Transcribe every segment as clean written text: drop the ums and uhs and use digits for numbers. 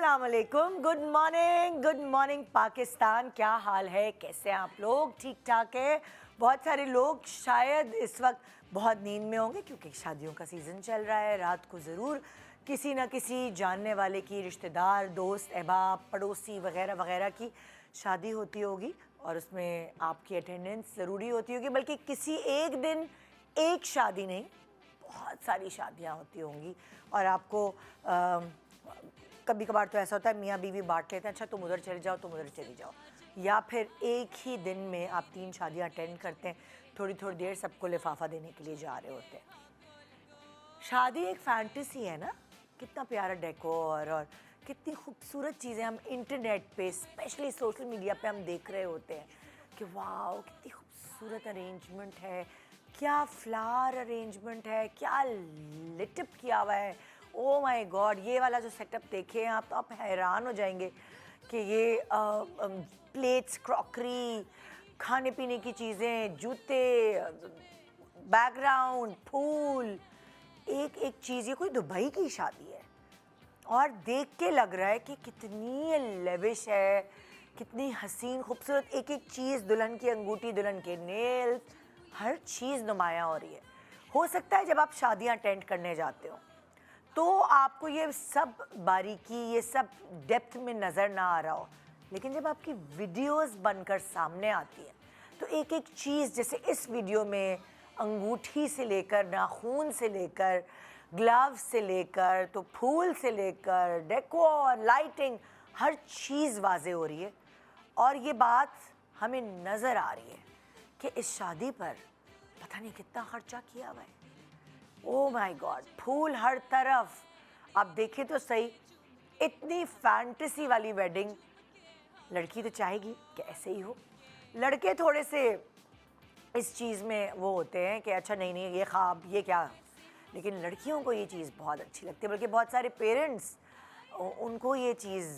अस्सलामुअलैकुम, good morning Pakistan. क्या हाल है, कैसे हैं आप लोग? ठीक ठाक है। बहुत सारे लोग शायद इस वक्त बहुत नींद में होंगे क्योंकि शादियों का सीज़न चल रहा है। रात को ज़रूर किसी न किसी जानने वाले की, रिश्तेदार, दोस्त, अहबाब, पड़ोसी वगैरह वगैरह की शादी होती होगी और उसमें आपकी अटेंडेंस ज़रूरी होती होगी। बल्कि किसी एक दिन एक शादी नहीं, बहुत सारी शादियां होती होंगी और आपको कभी कभार तो ऐसा होता है मियाँ बीवी बांट लेते हैं, अच्छा तुम उधर चले जाओ, तुम उधर चली जाओ, या फिर एक ही दिन में आप 3 शादियां अटेंड करते हैं, थोड़ी थोड़ी देर सबको लिफाफा देने के लिए जा रहे होते हैं। शादी एक फैंटेसी है ना, कितना प्यारा डेकोर और कितनी खूबसूरत चीज़ें हम इंटरनेट पे, स्पेशली सोशल मीडिया पे हम देख रहे होते हैं कि वाह कितनी खूबसूरत अरेंजमेंट है, क्या फ्लावर अरेंजमेंट है, क्या लिटअप किया हुआ है। ओ माय गॉड, ये वाला जो सेटअप देखें आप तो आप हैरान हो जाएंगे कि ये प्लेट्स, क्रॉकरी, खाने पीने की चीज़ें, जूते, बैकग्राउंड, फूल, एक एक चीज़। ये कोई दुबई की शादी है और देख के लग रहा है कि कितनी लेविश है, कितनी हसीन खूबसूरत। एक एक चीज़, दुल्हन की अंगूठी, दुल्हन के नेल, हर चीज़ नुमायाँ हो रही है। हो सकता है जब आप शादियां अटेंड करने जाते हो तो आपको ये सब बारीकी, ये सब डेप्थ में नज़र ना आ रहा हो, लेकिन जब आपकी वीडियोस बनकर सामने आती है तो एक एक चीज़, जैसे इस वीडियो में अंगूठी से लेकर, नाखून से लेकर, ग्लव्स से लेकर, तो फूल से लेकर, डेकोर, लाइटिंग, हर चीज़ वाजे हो रही है। और ये बात हमें नज़र आ रही है कि इस शादी पर पता नहीं कितना खर्चा किया हुआ है। ओह माय गॉड, फूल हर तरफ, आप देखें तो सही, इतनी फैंटेसी वाली वेडिंग। लड़की तो चाहेगी कि ऐसे ही हो, लड़के थोड़े से इस चीज़ में वो होते हैं कि अच्छा नहीं नहीं ये ख्वाब, ये क्या, लेकिन लड़कियों को ये चीज़ बहुत अच्छी लगती है। बल्कि बहुत सारे पेरेंट्स, उनको ये चीज़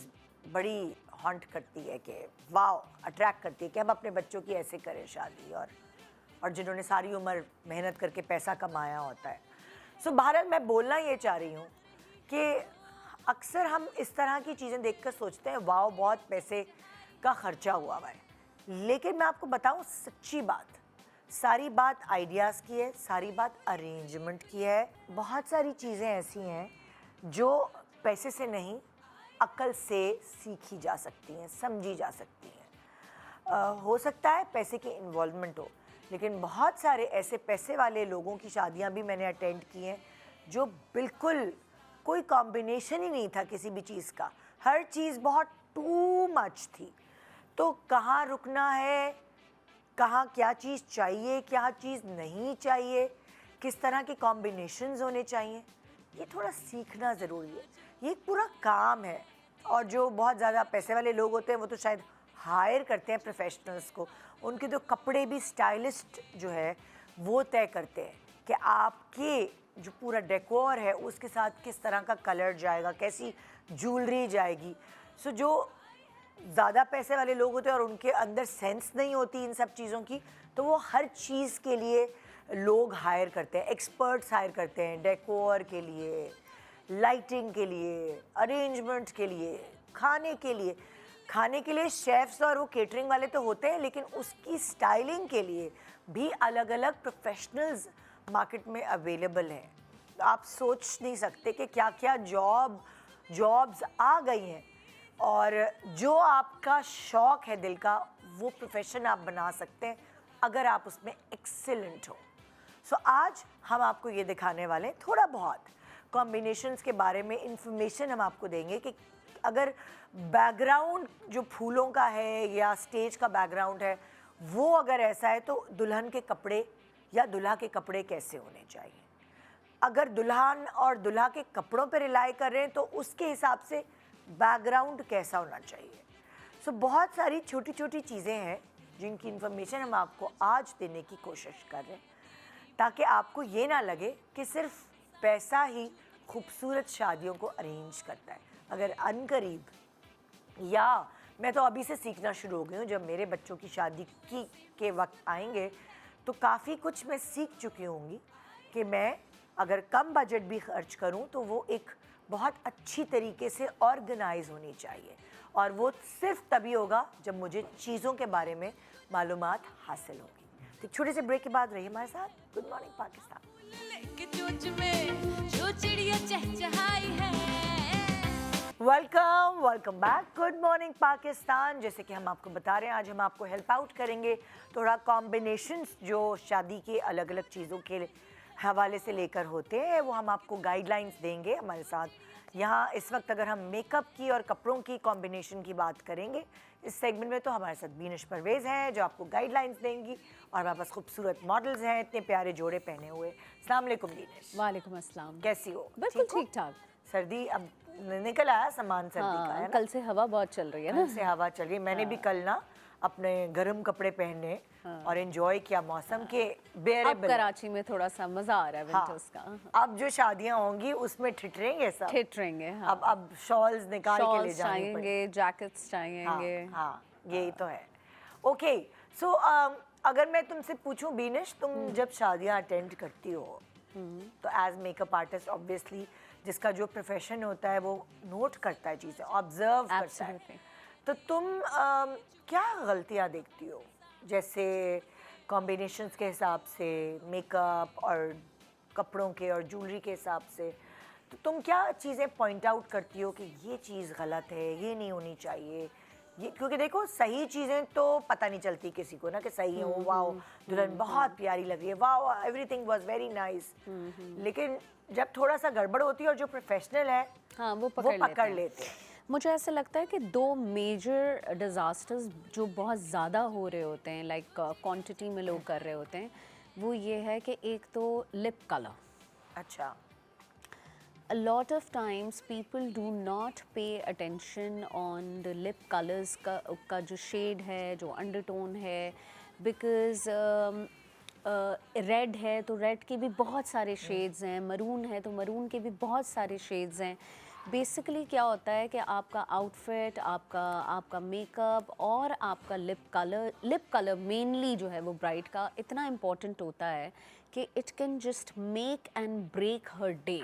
बड़ी हॉन्ट करती है कि वाह, अट्रैक्ट करती है कि हम अपने बच्चों की ऐसे करें शादी, और जिन्होंने सारी उम्र मेहनत करके पैसा कमाया होता है। सो बहरहाल मैं बोलना ये चाह रही हूँ कि अक्सर हम इस तरह की चीज़ें देखकर सोचते हैं वाह बहुत पैसे का खर्चा हुआ है, लेकिन मैं आपको बताऊँ सच्ची बात, सारी बात आइडियाज़ की है, सारी बात अरेंजमेंट की है। बहुत सारी चीज़ें ऐसी हैं जो पैसे से नहीं, अक्ल से सीखी जा सकती हैं, समझी जा सकती हैं। हो सकता है पैसे की इन्वॉल्वमेंट हो, लेकिन बहुत सारे ऐसे पैसे वाले लोगों की शादियां भी मैंने अटेंड की हैं जो बिल्कुल कोई कॉम्बिनेशन ही नहीं था किसी भी चीज़ का, हर चीज़ बहुत टू मच थी। तो कहाँ रुकना है, कहाँ क्या चीज़ चाहिए, क्या चीज़ नहीं चाहिए, किस तरह के कॉम्बिनेशंस होने चाहिए, ये थोड़ा सीखना ज़रूरी है। ये एक पूरा काम है और जो बहुत ज़्यादा पैसे वाले लोग होते हैं वो तो शायद हायर करते हैं प्रोफेशनल्स को, उनके तो कपड़े भी स्टाइलिस्ट जो है वो तय करते हैं कि आपके जो पूरा डेकोर है उसके साथ किस तरह का कलर जाएगा, कैसी ज्वेलरी जाएगी। सो जो ज़्यादा पैसे वाले लोग होते हैं और उनके अंदर सेंस नहीं होती इन सब चीज़ों की, तो वो हर चीज़ के लिए लोग हायर करते हैं, एक्सपर्ट्स हायर करते हैं, डेकोर के लिए, लाइटिंग के लिए, अरेंजमेंट के लिए, खाने के लिए शेफ्स और वो केटरिंग वाले तो होते हैं, लेकिन उसकी स्टाइलिंग के लिए भी अलग अलग प्रोफेशनल्स मार्केट में अवेलेबल हैं। आप सोच नहीं सकते कि क्या क्या जॉब्स आ गई हैं, और जो आपका शौक़ है दिल का वो प्रोफेशन आप बना सकते हैं अगर आप उसमें एक्सीलेंट हो। सो आज हम आपको ये दिखाने वाले हैं, थोड़ा बहुत कॉम्बिनेशंस के बारे में इंफॉर्मेशन हम आपको देंगे कि अगर बैकग्राउंड जो फूलों का है या स्टेज का बैकग्राउंड है वो अगर ऐसा है तो दुल्हन के कपड़े या दुल्हा के कपड़े कैसे होने चाहिए। अगर दुल्हन और दुल्हा के कपड़ों पर रिलाई कर रहे हैं तो उसके हिसाब से बैकग्राउंड कैसा होना चाहिए। सो बहुत सारी छोटी छोटी चीज़ें हैं जिनकी इन्फॉर्मेशन हम आपको आज देने की कोशिश कर रहे हैं, ताकि आपको ये ना लगे कि सिर्फ पैसा ही खूबसूरत शादियों को अरेंज करता है। अगर अनकरीब, या मैं तो अभी से सीखना शुरू हो गई हूँ, जब मेरे बच्चों की शादी के वक्त आएंगे तो काफ़ी कुछ मैं सीख चुकी होंगी कि मैं अगर कम बजट भी खर्च करूँ तो वो एक बहुत अच्छी तरीके से ऑर्गेनाइज होनी चाहिए, और वो सिर्फ तभी होगा जब मुझे चीज़ों के बारे में मालूमात हासिल होगी। तो छोटे से ब्रेक के बाद रहिए हमारे साथ। Good morning Pakistan. Welcome back. Good morning Pakistan. जैसे कि हम आपको बता रहे हैं, आज हम आपको हेल्प आउट करेंगे। थोड़ा कॉम्बिनेशंस जो शादी के अलग अलग चीज़ों के हवाले से लेकर होते हैं, वो हम आपको गाइडलाइंस देंगे। हमारे साथ यहाँ इस वक्त अगर हम मेकअप की और कपड़ों की कॉम्बिनेशन की बात करेंगे इस सेगमेंट में, तो हमारे साथ बीनिश परवेज़ हैं जो आपको गाइडलाइंस देंगी, और हमारे पास खूबसूरत मॉडल्स हैं इतने प्यारे जोड़े पहने हुए। अस्सलाम वालेकुम बीनिश। वालेकुम अस्सलाम। कैसी हो? बिल्कुल ठीक ठाक। सर्दी अब निकल आया सामान सर्दी का, है ना? कल से हवा बहुत चल रही है ना। कल से हवा चल रही है। मैंने भी कल ना अपने गर्म कपड़े पहने और एंजॉय किया मौसम के बेरेबल। अब कराची में थोड़ा सा मजा आ रहा है विंटर्स का। अब जो शादियां होंगी उसमें ठिठरेंगे सब। ठिठरेंगे, हाँ। अब शॉल्स निकाल के ले जाने चाहिए, जैकेट्स चाहिएंगे। हाँ, यही तो है। ओके, सो अगर मैं तुमसे पूछूं बीनिश, तुम जब शादियां अटेंड करती हो तो एज मेकअप आर्टिस्ट ऑब्वियसली जिसका जो प्रोफेशन होता है वो नोट करता है चीज़ें, ऑब्जर्व करता है। तो तुम क्या गलतियां देखती हो, जैसे कॉम्बिनेशंस के हिसाब से, मेकअप और कपड़ों के और ज्वेलरी के हिसाब से, तो तुम क्या चीज़ें पॉइंट आउट करती हो कि ये चीज़ गलत है, ये नहीं होनी चाहिए? ये क्योंकि देखो सही चीज़ें तो पता नहीं चलती किसी को ना कि सही है, वो वाओ दुल्हन बहुत प्यारी लग रही है, wow everything was very nice, लेकिन जब थोड़ा सा गड़बड़ होती है और जो प्रोफेशनल है हाँ, वो पकड़ लेते हैं। मुझे ऐसा लगता है कि दो मेजर डिज़ास्टर्स जो बहुत ज़्यादा हो रहे होते हैं, लाइक क्वांटिटी में लोग कर रहे होते हैं, वो ये है कि एक तो लिप कलर। अच्छा। A lot of times people do not pay attention on the lip colors का जो shade है, जो undertone है, because रेड है तो रेड के भी बहुत सारे शेड्स हैं, मरून है तो मरून के भी बहुत सारे शेड्स हैं। बेसिकली क्या होता है कि आपका आउटफिट, आपका मेकअप और आपका लिप कलर मेनली जो है वो ब्राइड का इतना इम्पोर्टेंट होता है कि it can just make and break her day,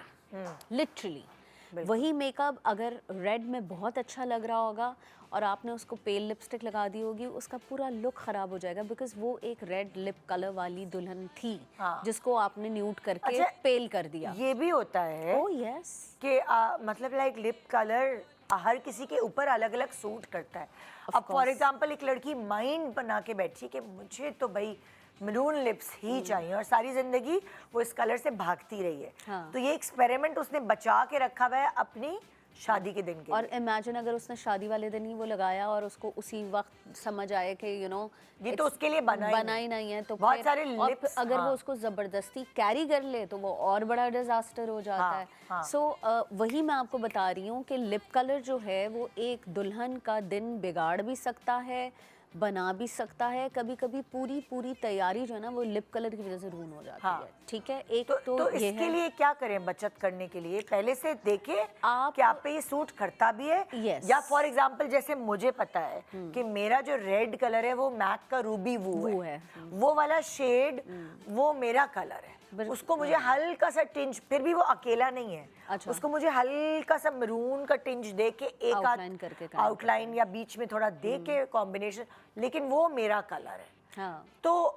literally. वही मेकअप अगर रेड में बहुत अच्छा लग रहा होगा और आपने उसको पेल लिपस्टिक लगा दी होगी, उसका पूरा लुक ख़राब हो जाएगा, बिकॉज वो एक रेड लिप कलर वाली दुल्हन थी। हाँ। जिसको आपने न्यूड करके पेल कर दिया। ये भी होता है। Oh yes. कि मतलब लाइक लिप कलर हर किसी के ऊपर अलग अलग सूट करता है। अब फॉर एग्जांपल एक लड़की माइंड बना के बैठी कि मुझे तो भाई मरून लिप्स ही चाहिए, और सारी जिंदगी वो इस कलर से भागती रही है। हाँ। तो ये एक्सपेरिमेंट उसने बचा के रखा हुआ है अपनी शादी के दिन के और इमेजिन अगर उसने शादी वाले दिन ही वो लगाया और उसको उसी वक्त समझ आए कि ये तो उसके लिए बना ही नहीं है, तो बहुत सारे लिप्स, अगर वो उसको जबरदस्ती कैरी कर ले तो वो और बड़ा डिजास्टर हो जाता है। सो वही मैं आपको बता रही हूँ कि लिप कलर जो है वो एक दुल्हन का दिन बिगाड़ भी सकता है, बना भी सकता है। कभी कभी पूरी तैयारी जो है ना वो लिप कलर की वजह से रूइन हो जाती है। ठीक है, एक तो ये इसके लिए क्या करें बचत करने के लिए? पहले से देखें आप कि आप पे ये सूट करता भी है। yes. या फॉर एग्जांपल जैसे मुझे पता है कि मेरा जो रेड कलर है वो मैक का रूबी वो है। वो वाला शेड वो मेरा कलर है। उसको मुझे हल्का सा टिंज, फिर भी वो अकेला नहीं है। अच्छा। उसको मुझे हल्का सा मरून का टिंज दे के एक आउटलाइन या बीच में थोड़ा दे के कॉम्बिनेशन, लेकिन वो मेरा कलर है। हाँ। तो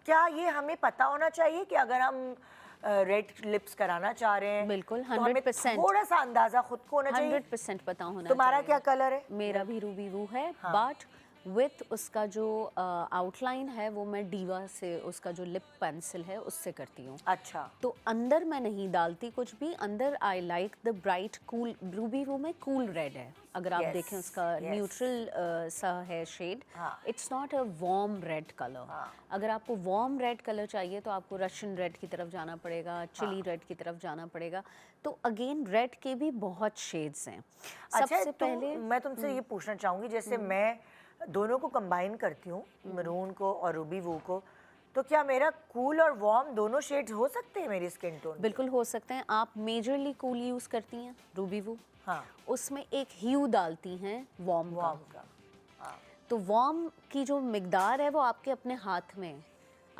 क्या ये हमें पता होना चाहिए कि अगर हम रेड लिप्स कराना चाह रहे हैं? बिल्कुल, 100%। थोड़ा सा अंदाजा खुद को होना चाहिए। 100% पता होना। तुम्हारा क्या कलर है? मेरा भी रूबी वो है। बट विथ उसका जो आउटलाइन है वो मैं डीवा से, उसका जो लिप पेंसिल है उससे करती हूँ। अच्छा। तो अंदर मैं नहीं डालती कुछ भी, अंदर I like the bright cool Ruby, वो में कूल रेड है। अगर आप देखें उसका न्यूट्रल सा है shade, it's not a warm red colour. अगर आपको वार्म रेड कलर चाहिए तो आपको रशियन रेड की तरफ जाना पड़ेगा, चिली रेड की तरफ जाना पड़ेगा। तो अगेन रेड के भी बहुत शेड्स हैं। सबसे पहले मैं तुमसे ये पूछना चाहूँगी, जैसे मैं दोनों को कंबाइन करती हूँ, मरून को और रूबी वो को, तो क्या मेरा कूल और वार्म दोनों शेड्स हो सकते हैं मेरी स्किन टोन? बिल्कुल हो सकते हैं। आप मेजरली कूल यूज़ करती हैं रूबी वो। हाँ। उसमें एक ह्यू डालती हैं वार्म का। हाँ। तो वार्म की जो मिकदार है वो आपके अपने हाथ में,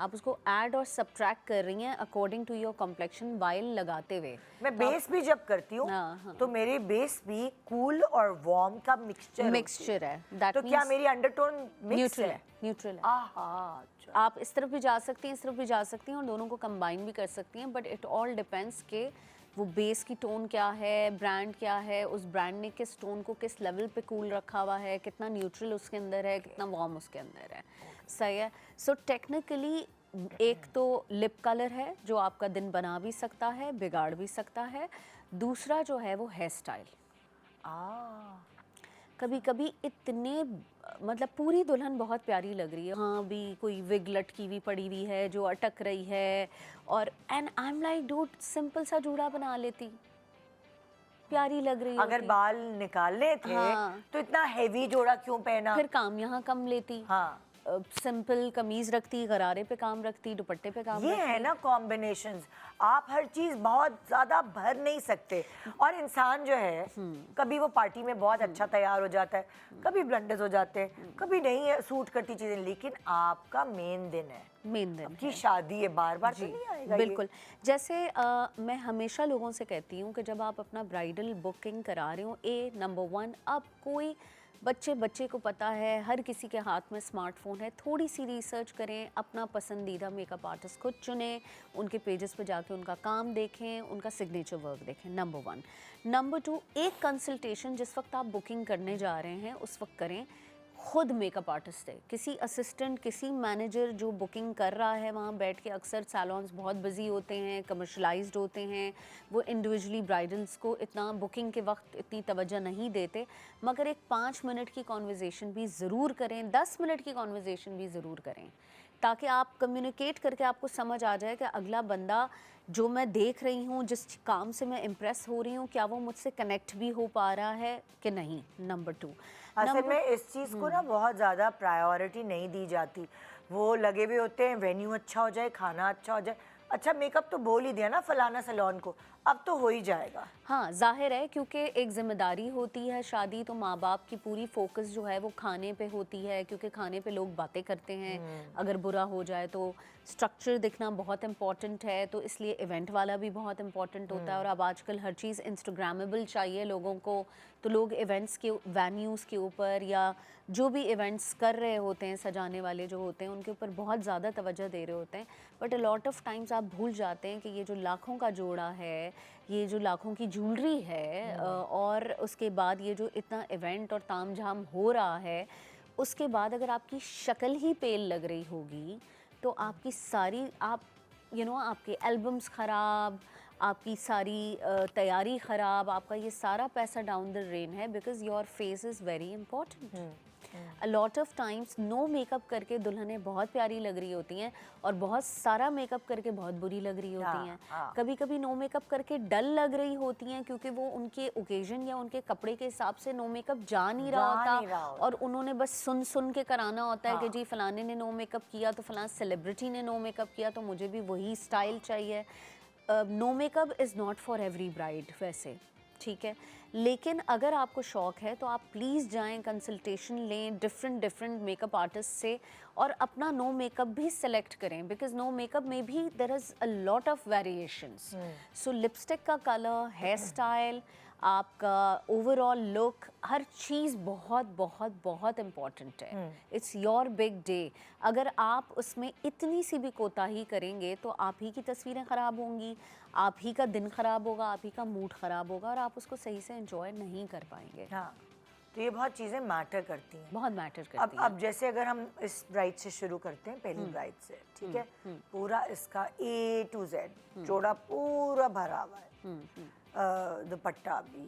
आप उसको ऐड और सब्ट्रैक्ट कर रही हैं according to your complexion while लगाते हुए। मैं बेस भी जब करती हूँ हाँ। तो मेरी बेस भी कूल और वार्म का मिक्सचर है, दैट तो क्या मेरी अंडरटोन मिक्स न्यूट्रल है? है, न्यूट्रल है। आहा, अच्छा। आप इस तरफ भी जा सकती हैं, इस तरफ भी जा सकती हैं और दोनों को कंबाइन भी कर सकती हैं, बट इट ऑल डिपेंड्स के वो बेस की टोन क्या है, ब्रांड क्या है, उस ब्रांड ने किस टोन को किस लेवल पे कूल रखा हुआ है, कितना न्यूट्रल उसके अंदर है, कितना वार्म उसके अंदर है। सही है। सो टेक्निकली एक तो लिप कलर है जो आपका दिन बना भी सकता है, बिगाड़ भी सकता है। दूसरा जो है वो हेयर स्टाइल। कभी कभी इतने मतलब पूरी दुल्हन बहुत प्यारी लग रही है, हाँ भी कोई विग लटकी हुई पड़ी हुई है जो अटक रही है, और and I am like dude simple सा जूड़ा बना लेती, प्यारी लग रही अगर होती। बाल निकालने थे हाँ। तो इतना हेवी जोड़ा क्यों पहना? फिर काम यहाँ कम लेती। हाँ, सिंपल कमीज रखती, गरारे पे काम रखती, दुपट्टे पे काम ये रखती। है ना कॉम्बिनेशंस। आप हर चीज बहुत ज्यादा भर नहीं सकते, और इंसान जो है कभी वो पार्टी में बहुत अच्छा तैयार हो जाता है, कभी ब्लंडर्स हो जाते हैं, कभी नहीं है सूट करती चीजें, लेकिन आपका मेन दिन है, मेन दिन आपकी शादी है, बार बार तो जी, नहीं आएगा बिल्कुल। जैसे मैं हमेशा लोगों से कहती हूँ कि जब आप अपना ब्राइडल बुकिंग करा रहे हो, नंबर 1 अब कोई बच्चे को पता है, हर किसी के हाथ में स्मार्टफोन है, थोड़ी सी रिसर्च करें, अपना पसंदीदा मेकअप आर्टिस्ट खुद चुनें, उनके पेजेस पे जाके उनका काम देखें, उनका सिग्नेचर वर्क देखें, नंबर 1। नंबर 2, एक कंसल्टेशन जिस वक्त आप बुकिंग करने जा रहे हैं उस वक्त करें खुद मेकअप आर्टिस्ट है, किसी असिस्टेंट, किसी मैनेजर जो बुकिंग कर रहा है वहाँ बैठ के। अक्सर सैलॉन्स बहुत बिजी होते हैं, कमर्शलाइज्ड होते हैं, वो इंडिविजुअली ब्राइडल्स को इतना बुकिंग के वक्त इतनी तवज्जो नहीं देते, मगर एक 5 मिनट की कॉन्वर्जेसन भी ज़रूर करें, 10 मिनट की कॉन्वर्जेसन भी ज़रूर करें, ताकि आप कम्युनिकेट करके आपको समझ आ जाए कि अगला बंदा जो मैं देख रही हूँ, जिस काम से मैं इम्प्रेस हो रही हूँ, क्या वो मुझसे कनेक्ट भी हो पा रहा है कि नहीं। नंबर 2, असल में इस चीज़ को ना बहुत ज़्यादा प्रायोरिटी नहीं दी जाती। वो लगे हुए होते हैं वेन्यू अच्छा हो जाए, खाना अच्छा हो जाए। अच्छा मेकअप तो बोल ही दिया ना फलाना सैलून को, अब तो हो ही जाएगा। हाँ, ज़ाहिर है क्योंकि एक ज़िम्मेदारी होती है शादी, तो माँ बाप की पूरी फोकस जो है वो खाने पे होती है, क्योंकि खाने पे लोग बातें करते हैं, अगर बुरा हो जाए तो स्ट्रक्चर दिखना बहुत इम्पॉर्टेंट है, तो इसलिए इवेंट वाला भी बहुत इम्पॉर्टेंट होता है। और अब आजकल हर चीज़ इंस्टाग्रामेबल चाहिए लोगों को, तो लोग इवेंट्स के वेन्यूज़ के ऊपर या जो भी इवेंट्स कर रहे होते हैं, सजाने वाले जो होते हैं, उनके ऊपर बहुत ज़्यादा तवज्जो दे रहे होते हैं। But a lot of times आप भूल जाते हैं कि ये जो लाखों का जोड़ा है, ये जो लाखों की ज्वेलरी है, और उसके बाद ये जो इतना इवेंट और तामझाम हो रहा है, उसके बाद अगर आपकी शक्ल ही पेल लग रही होगी तो आपकी सारी आपके एल्बम्स ख़राब, आपकी सारी तैयारी ख़राब, आपका ये सारा पैसा डाउन द ड्रेन है, because your face is very important. A lot of times no makeup करके दुल्हनें बहुत प्यारी लग रही होती हैं, और बहुत सारा मेकअप करके बहुत बुरी लग रही होती हैं। कभी कभी नो मेकअप करके डल लग रही होती हैं, क्योंकि वो उनके ओकेजन या उनके कपड़े के हिसाब से नो मेकअप जा नहीं रहा होता, और उन्होंने बस सुन सुन के कराना होता है कि जी फलाने ने नो मेकअप किया तो फलाना सेलिब्रिटी ने नो मेकअप किया तो मुझे भी वही स्टाइल चाहिए। No makeup is not for every bride वैसे, ठीक है, लेकिन अगर आपको शौक है तो आप प्लीज़ जाएं, कंसल्टेशन लें डिफरेंट मेकअप आर्टिस्ट से, और अपना नो मेकअप भी सेलेक्ट करें, बिकॉज नो मेकअप में भी there is a lot of variations. So lipstick का कलर, हेयर स्टाइल, आपका ओवरऑल लुक, हर चीज़ बहुत बहुत बहुत इम्पॉर्टेंट है। It's your big day. अगर आप उसमें इतनी सी भी कोताही करेंगे तो आप ही की तस्वीरें ख़राब होंगी, आप ही का दिन ख़राब होगा, आप ही का मूड ख़राब होगा, और आप उसको सही से एंजॉय नहीं कर पाएंगे। हाँ, तो ये बहुत चीज़ें मैटर करती हैं, बहुत मैटर करती हैं। अब जैसे अगर हम इस ब्राइड से शुरू करते हैं, पहली ब्राइड से, ठीक है, पूरा इसका A to Z जोड़ा पूरा भरा हुआ है, दुपट्टा भी,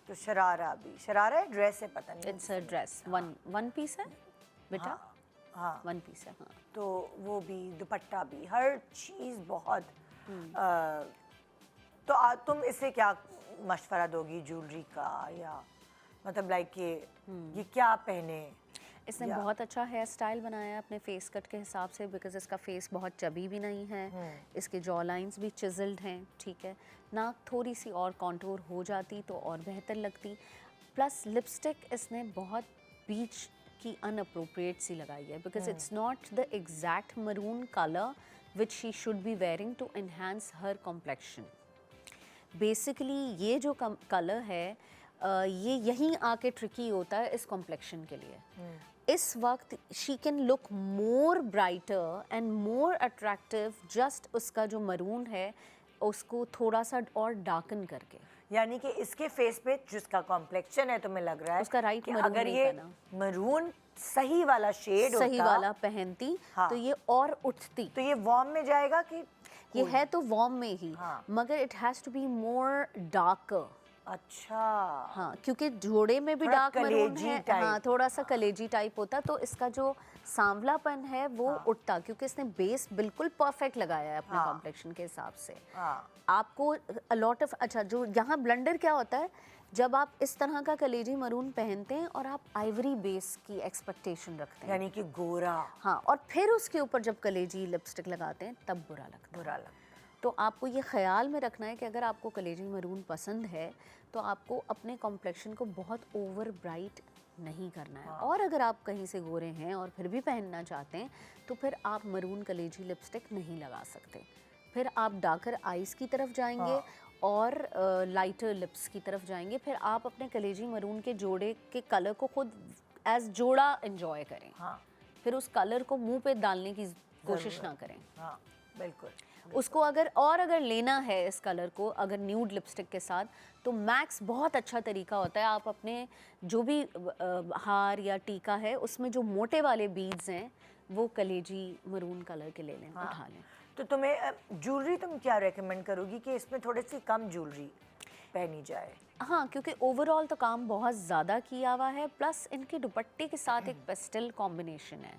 तो शरारा भी, शरारा है ड्रेस है पता नहीं, it's a dress, one piece है बेटा, हाँ वन पीस है, हाँ। तो वो भी, दुपट्टा भी, हर चीज़ बहुत तो तुम इससे क्या मशवरा दोगी ज्वेलरी का, या मतलब लाइक ये क्या पहने? इसने बहुत अच्छा हेयर स्टाइल बनाया है अपने फेस कट के हिसाब से, बिकॉज इसका फेस बहुत चबी भी नहीं है, इसके जॉ लाइंस भी चिजल्ड हैं, ठीक है, नाक थोड़ी सी और कॉन्टूर हो जाती तो और बेहतर लगती। प्लस लिपस्टिक इसने बहुत बीच की अनअप्रोप्रिएट सी लगाई है, because it's not the exact maroon colour which she should be wearing to enhance her complexion. Basically ये जो कलर है ये यहीं आके ट्रिकी होता है इस कॉम्प्लेक्शन के लिए। इस वक्त she can look more brighter and more attractive just उसका जो मरून है उसको थोड़ा सा और डार्कन करके। यानी कि इसके फेस पे जिसका कॉम्प्लेक्शन है, तुम्हें लग रहा है उसका राइट कि मरून अगर नहीं ये पहना। मरून सही वाला शेड सही होता वाला पहनती हाँ। तो ये और उठती। तो ये वार्म में जाएगा कि ये है तो वार्म में ही, हाँ। मगर it has to be more darker. अच्छा हाँ, क्योंकि जोड़े में भी थोड़ा डार्क मरून कलेजी है, टाइप। हाँ थोड़ा सा कलेजी टाइप होता, तो इसका जो सांवलापन है वो उठता, क्योंकि इसने बेस बिल्कुल परफेक्ट लगाया है अपने कॉम्प्लेक्शन के हिसाब से। हाँ आपको अलॉट ऑफ, अच्छा जो यहाँ ब्लंडर क्या होता है, जब आप इस तरह का कलेजी मरून पहनते हैं और आप आइवरी बेस की एक्सपेक्टेशन रखते हैं, यानी कि गोरा हाँ, और फिर उसके ऊपर जब कलेजी लिपस्टिक लगाते हैं तब बुरा लगता है। बुरा लगता तो आपको ये ख्याल में रखना है कि अगर आपको कलेजी मरून पसंद है तो आपको अपने कॉम्प्लेक्शन को बहुत ओवर ब्राइट नहीं करना है। और अगर आप कहीं से गोरे हैं और फिर भी पहनना चाहते हैं तो फिर आप मरून कलेजी लिपस्टिक नहीं लगा सकते, फिर आप डार्कर आइज़ की तरफ जाएंगे और लाइटर लिप्स की तरफ जाएंगे, फिर आप अपने कलेजी मरून के जोड़े के कलर को खुद एज जोड़ा एंजॉय करें। हाँ फिर उस कलर को मुंह पे डालने की कोशिश ना करें। हाँ बिल्कुल। उसको अगर लेना है इस कलर को अगर न्यूड लिपस्टिक के साथ, तो मैक्स बहुत अच्छा तरीका होता है, आप अपने जो भी हार या टीका है उसमें जो मोटे वाले बीड्स हैं वो कलेजी मरून कलर के ले लें, उठा लें। तो तुम्हें ज्वेलरी तुम क्या रेकमेंड करोगी कि इसमें थोड़ी सी कम ज्वेलरी पहनी जाए? हाँ, क्योंकि ओवरऑल तो काम बहुत ज़्यादा किया हुआ है, प्लस इनके दुपट्टे के साथ एक पेस्टल कॉम्बिनेशन है,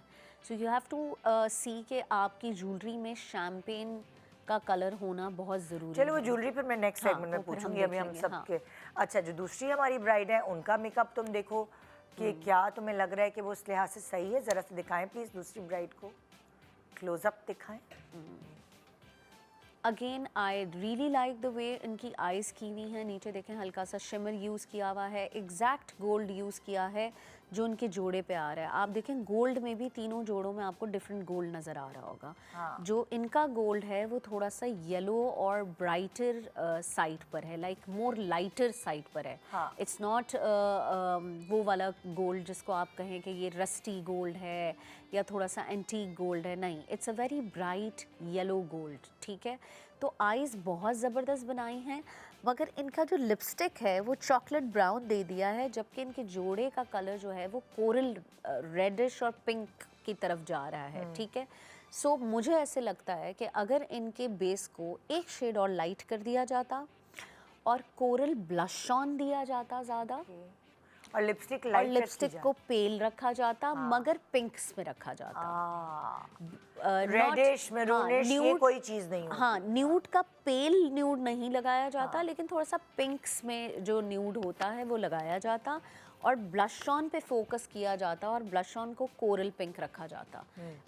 सो यू हैव टू सी कि आपकी ज्वेलरी में शैम्पेन का कलर होना बहुत ज़रूरी है। चलो वो ज्वेलरी फिर मैं नेक्स्ट हाँ, सेगमेंट में वो फिर हम पूछूंगी, अभी देख हम लेंगे, सब हाँ। के। अच्छा, जो दूसरी हमारी ब्राइड है उनका मेकअप तुम देखो कि क्या तुम्हें लग रहा है कि वो उस लिहाज से सही है? ज़रा से दिखाएं प्लीज़ दूसरी ब्राइड को, क्लोजअप दिखाएं। Again I really like the way इनकी आइज़ की हुई हैं, नीचे देखें हल्का सा शिमर यूज़ किया हुआ है, एग्जैक्ट गोल्ड यूज़ किया है जो उनके जोड़े पे आ रहा है। आप देखें गोल्ड में भी तीनों जोड़ों में आपको डिफरेंट गोल्ड नज़र आ रहा होगा। हाँ। जो इनका गोल्ड है वो थोड़ा सा येलो और ब्राइटर साइड पर है, लाइक मोर लाइटर साइड पर है। हाँ। इट्स नॉट वो वाला गोल्ड जिसको आप कहें कि ये रस्टी गोल्ड है या थोड़ा सा एंटीक गोल्ड है, नहीं, it's a very bright yellow gold. ठीक है, तो आइज़ बहुत ज़बरदस्त बनाई हैं, मगर इनका जो लिपस्टिक है वो चॉकलेट ब्राउन दे दिया है, जबकि इनके जोड़े का कलर जो है वो कोरल रेडिश और पिंक की तरफ जा रहा है। ठीक है, सो मुझे ऐसे लगता है कि अगर इनके बेस को एक शेड और लाइट कर दिया जाता और कोरल ब्लश ऑन दिया जाता ज़्यादा, और लिपस्टिक और लाइट लिपस्टिक को पेल रखा जाता, मगर पिंक्स में रखा जाता। रेडिश मैरूनिश ये कोई चीज़ नहीं होती। हाँ, न्यूड का पेल न्यूड नहीं लगाया जाता, लेकिन थोड़ा सा पिंक्स में जो न्यूड होता है वो लगाया जाता, और ब्लश ऑन पे फोकस किया जाता और ब्लश ऑन को कोरल पिंक रखा जाता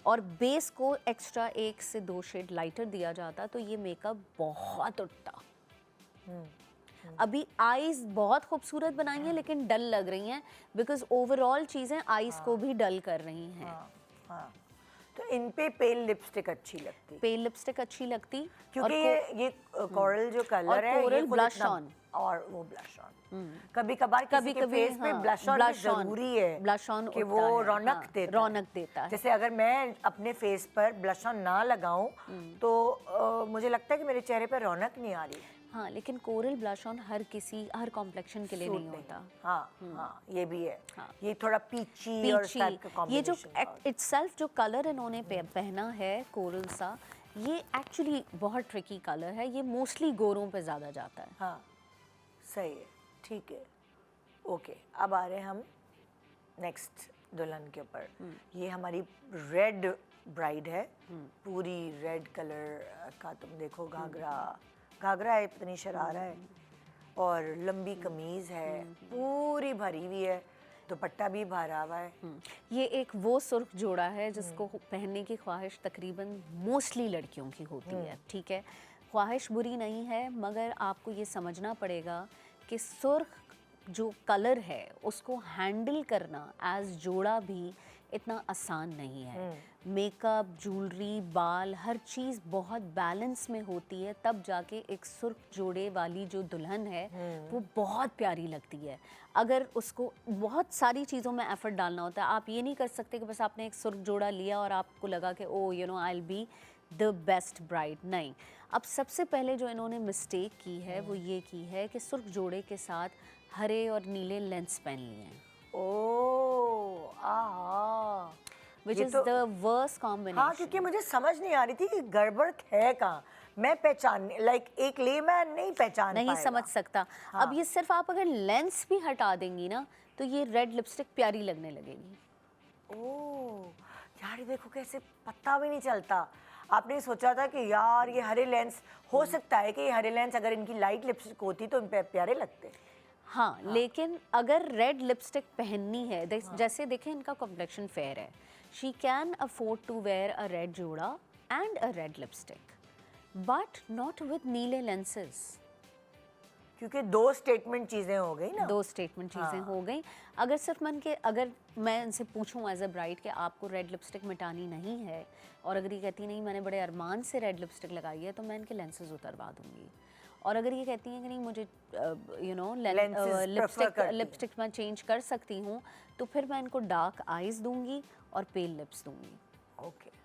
और बेस को एक्स्ट्रा 1 से 2 शेड लाइटर दिया जाता, तो ये मेकअप बहुत उठता। अभी आईज बहुत खूबसूरत बनाई हैं लेकिन डल लग रही हैं, बिकॉज ओवरऑल चीज़ें आईज को भी डल कर रही हैं। हाँ, तो इन पे पेल लिपस्टिक अच्छी लगती, पेल लिपस्टिक अच्छी लगती, क्योंकि ये कोरल जो कलर है कोरल ये खुद ब्लश इतना- ऑन, और वो ब्लश ऑन कभी कभार किसी के फेस पे हाँ, ब्लश ऑन blush on, जरूरी है, blush on कि उठता वो है, रौनक हाँ, देता है। रौनक देता है। जैसे अगर मैं अपने फेस पर ब्लश ऑन ना लगाऊं तो मुझे लगता है कि मेरे चेहरे पर रौनक नहीं आ रही। हाँ, लेकिन coral blush on her complexion के लिए सूट नहीं होता। हाँ हाँ, ये भी है। हाँ। ये थोड़ा पीची और इस टाइप का ये जो कॉम्बिनेशन। इटसेल्फ जो कलर इन्होंने पहना है कोरल सा, ये एक्चुअली बहुत ट्रिकी कलर है, ये मोस्टली गोरों पे ज़्यादा जाता है। हाँ सही है, ठीक है, ओके। अब आ रहे हैं हम नेक्स्ट दुल्हन के ऊपर। ये हमारी रेड ब्राइड है, पूरी रेड कलर का, तुम देखो घाघरा है, पता नहीं शरारा है, और लंबी कमीज है, पूरी भरी हुई है, दुपट्टा भी भरा हुआ है। ये एक वो सुर्ख जोड़ा है जिसको पहनने की ख्वाहिश तकरीबन मोस्टली लड़कियों की होती है। ठीक है, ख्वाहिश बुरी नहीं है, मगर आपको ये समझना पड़ेगा कि सुर्ख जो कलर है उसको हैंडल करना एज जोड़ा भी इतना आसान नहीं है। मेकअप, ज्वेलरी, बाल, हर चीज़ बहुत बैलेंस में होती है, तब जाके एक सुर्ख जोड़े वाली जो दुल्हन है वो बहुत प्यारी लगती है। अगर उसको बहुत सारी चीज़ों में एफर्ट डालना होता है, आप ये नहीं कर सकते कि बस आपने एक सुर्ख जोड़ा लिया और आपको लगा कि oh you know I will be the best bride. नहीं, अब सबसे पहले जो इन्होंने मिस्टेक की है वो ये की है कि सुर्ख जोड़े के साथ हरे और नीले लेंस पहन लिए हैं, ओह आहा, विच ये इज़ तो- द वर्स्ट हाँ, कॉम्बिनेशन। क्योंकि मुझे समझ नहीं आ रही थी कि गड़बड़ है कहाँ। मैं पहचानने लाइक एक लेमैन नहीं पहचान नहीं पाएगा। समझ सकता। हाँ। अब ये सिर्फ आप अगर लेंस भी हटा देंगी ना तो ये रेड लिपस्टिक प्यारी लगने लगेगी। ओह यार, ये देखो कैसे पता भी नहीं चलता। आपने सोचा था कि यार ये हरे लेंस हो सकता है कि ये हरे लेंस अगर इनकी लाइट लिपस्टिक होती तो इन पे प्यारे लगते। हाँ, लेकिन अगर रेड लिपस्टिक पहननी है, जैसे देखें इनका कॉम्प्लेक्शन फेयर है, she can afford to wear a red जोड़ा and a red lipstick, but not with नीले लेंसेज। क्योंकि दो स्टेटमेंट चीजें हो गई ना। दो स्टेटमेंट चीज़ें हो गई। अगर सिर्फ अगर मैं इनसे पूछूं एज अ ब्राइड कि आपको रेड लिपस्टिक मिटानी नहीं है, और अगर ये कहती नहीं मैंने बड़े अरमान से रेड लिपस्टिक लगाई है, तो मैं इनके लेंसेज उतरवा दूंगी। और अगर ये कहती हैं कि नहीं मुझे यू नो लिपस्टिक मैं चेंज कर सकती हूँ, तो फिर मैं इनको डार्क आइज़ दूंगी और पेल लिप्स दूंगी। ओके।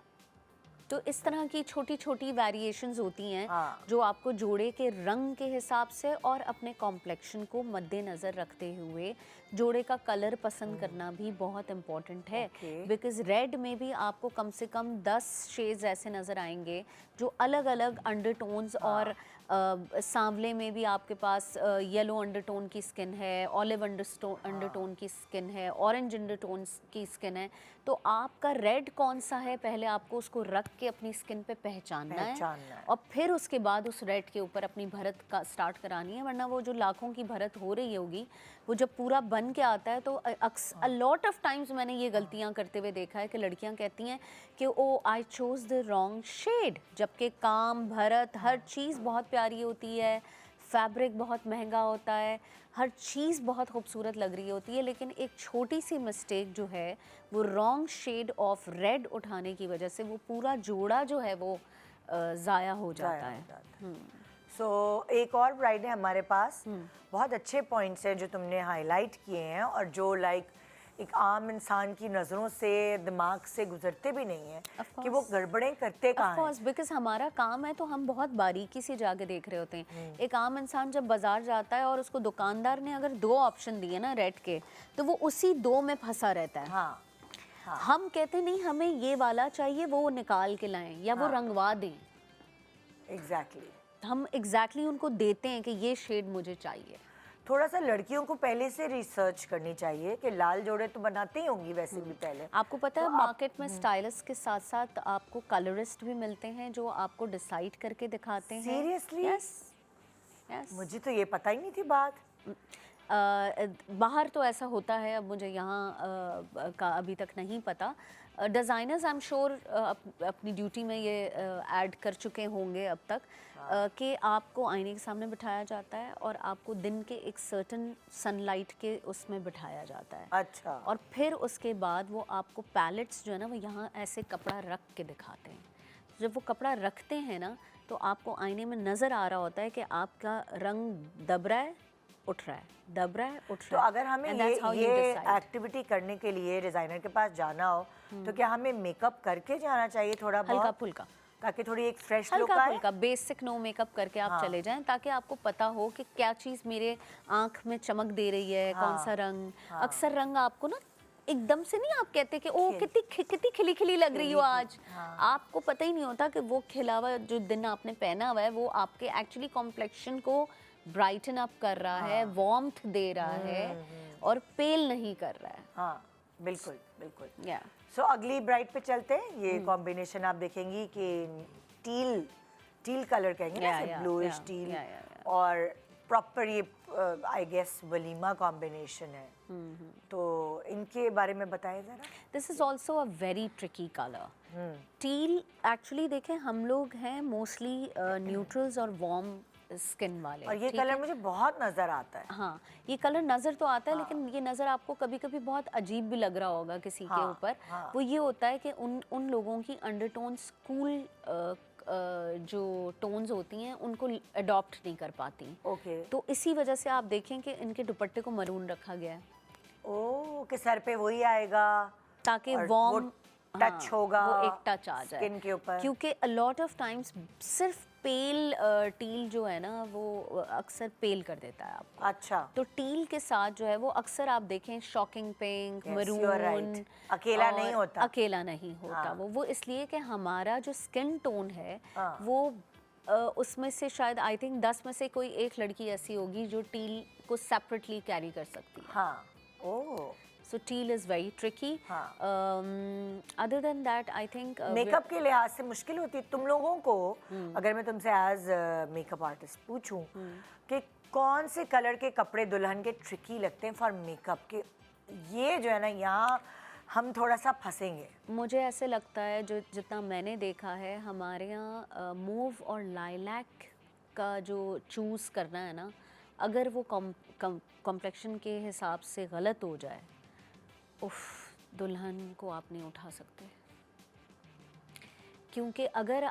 तो इस तरह की छोटी छोटी वेरिएशंस होती हैं हाँ। जो आपको जोड़े के रंग के हिसाब से और अपने कॉम्प्लेक्शन को मद्देनज़र रखते हुए जोड़े का कलर पसंद करना भी बहुत इम्पॉर्टेंट है। Okay. बिकॉज़ रेड में भी आपको कम से कम 10 शेड्स ऐसे नज़र आएंगे जो अलग अलग अंडरटोन्स और सांवले में भी आपके पास येलो अंडरटोन की स्किन है, ऑलिव अंडरटोन की स्किन है, ऑरेंज अंडरटोन की स्किन है। तो आपका रेड कौन सा है, पहले आपको उसको रख के अपनी स्किन पे पहचानना है और फिर उसके बाद उस रेड के ऊपर अपनी भरत का स्टार्ट करानी है। वरना वो जो लाखों की भरत हो रही होगी, वो जब पूरा बन के आता है तो अ लॉट ऑफ टाइम्स मैंने ये गलतियां करते हुए देखा है कि लड़कियां कहती हैं कि oh I chose the wrong shade, जबकि काम, भरत, हर चीज़ बहुत प्यारी होती है, फैब्रिक बहुत महंगा होता है, हर चीज़ बहुत खूबसूरत लग रही होती है, लेकिन एक छोटी सी मिस्टेक जो है वो रॉन्ग शेड ऑफ रेड उठाने की वजह से वो पूरा जोड़ा जो है वो ज़ाया हो जाता है। सो एक और ब्राइड है हमारे पास। बहुत अच्छे पॉइंट्स हैं जो तुमने हाईलाइट किए हैं और जो लाइक एक आम इंसान की नज़रों से, दिमाग से गुजरते भी नहीं है कि वो गड़बड़ें करते कहाँ हैं। ऑफकोर्स, बिकॉज हमारा काम है तो हम बहुत बारीकी से जाके देख रहे होते हैं। एक आम इंसान जब बाजार जाता है और उसको दुकानदार ने अगर 2 ऑप्शन दिए ना रेड के, तो वो उसी 2 में फंसा रहता है। हाँ, हाँ। हम कहते नहीं हमें ये वाला चाहिए, वो निकाल के लाएं या वो रंगवा दें। एग्जैक्टली। हम एग्जैक्टली उनको देते हैं कि ये शेड मुझे चाहिए। थोड़ा सा लड़कियों को पहले से रिसर्च करनी चाहिए कि लाल जोड़े तो बनाती ही होंगी वैसे भी पहले। आपको पता है मार्केट में स्टाइलिस्ट के साथ साथ आपको कलरिस्ट भी मिलते हैं जो आपको डिसाइड करके दिखाते हैं। सीरियसली? यस। मुझे तो ये पता ही नहीं थी बात। बाहर तो ऐसा होता है, अब मुझे यहाँ का अभी तक नहीं पता। डिज़ाइनर्स आई एम श्योर अपनी ड्यूटी में ये ऐड कर चुके होंगे अब तक कि आपको आईने के सामने बिठाया जाता है और आपको दिन के एक सर्टन सनलाइट के उसमें बिठाया जाता है। अच्छा। और फिर उसके बाद वो आपको पैलेट्स जो है ना वो यहाँ ऐसे कपड़ा रख के दिखाते हैं। जब वो कपड़ा रखते हैं ना तो आपको आईने में नज़र आ रहा होता है कि आपका रंग दब रहा है, उठ रहा है, दब रहा है, उठ तो रहा है। अगर हमें And that's how you ये decide. एक्टिविटी करने के लिए डिज़ाइनर के पास जाना हो तो क्या हमें मेकअप करके जाना चाहिए थोड़ा हल्का बहुत, फुल्का, ताकि थोड़ी एक फ्रेश लुक हल्का आए? फुल्का बेसिक नो मेकअप करके आप चले जाएं, ताकि आपको पता हो कि क्या चीज़ मेरे आँख में चमक दे रही है, कौन सा रंग। अक्सर रंग आपको ना एकदम से नहीं, आप कहते कि ओ कितनी खिली खिली लग रही हो आज, आपको पता ही नहीं होता कि वो खिला हुआ जो दिन आपने पहना हुआ है वो आपके एक्चुअली कॉम्प्लेक्शन को ब्राइटन अप कर रहा है, वार्मथ दे रहा है और पेल नहीं कर रहा है। हाँ, बिल्कुल बिल्कुल। या सो अगली ब्राइड पे चलते हैं। ये कॉम्बिनेशन आप देखेंगी कि टील कलर कहेंगे ना, Yeah, bluish yeah, teal, yeah. और प्रॉपर ये आई गेस वलीमा कॉम्बिनेशन है। तो इनके बारे में बताएं जरा। This is also a very tricky colour. Teal actually देखें हम लोग हैं मोस्टली न्यूट्रल्स और वार्म स्किन वाले। और ये ठीक कलर है? मुझे बहुत नजर आता है। हाँ, ये कलर नज़र तो आता है, लेकिन ये नज़र आपको कभी-कभी बहुत अजीब भी लग रहा होगा किसी के हाँ, ऊपर। हाँ। वो ये होता है कि उन उन लोगों की अंडरटोन्स कूल जो टोन्स होती हैं उनको अडॉप्ट नहीं कर पाती। ओके। तो इसी वजह से आप देखें कि इनके दुपट्टे को मरून रखा गया है, ओ के सर पे वही आएगा ताकि और वार्म वो टच होगा, वो एक टच आ जाए स्किन के ऊपर। क्योंकि अ लॉट ऑफ टाइम्स सिर्फ पेल टील जो है ना वो अक्सर पेल कर देता है आपको। अच्छा, तो टील के साथ जो है वो अक्सर आप देखें shocking pink, Yes, you are maroon, right. अकेला नहीं होता। अकेला नहीं होता। हाँ। वो इसलिए कि हमारा जो स्किन टोन है हाँ। वो उसमें से शायद आई थिंक 10 में से कोई एक लड़की ऐसी होगी जो टील को सेपरेटली कैरी कर सकती है। हाँ। ओह, सो टील इज़ वेरी ट्रिकी। हाँ। Other than that I think makeup के लिहाज से मुश्किल होती है तुम लोगों को? अगर मैं तुमसे एज मेकअप आर्टिस्ट पूछूं कि कौन से कलर के कपड़े दुल्हन के ट्रिकी लगते हैं फॉर मेकअप के, ये जो है ना यहाँ हम थोड़ा सा फंसेंगे। मुझे ऐसे लगता है जो जितना मैंने देखा है हमारे यहाँ मूव और लाइलैक का जो चूज़ करना है ना, अगर वो कॉम्प्लेक्शन के हिसाब से गलत हो जाए, उफ, दुल्हन को आप नहीं उठा सकते। क्योंकि अगर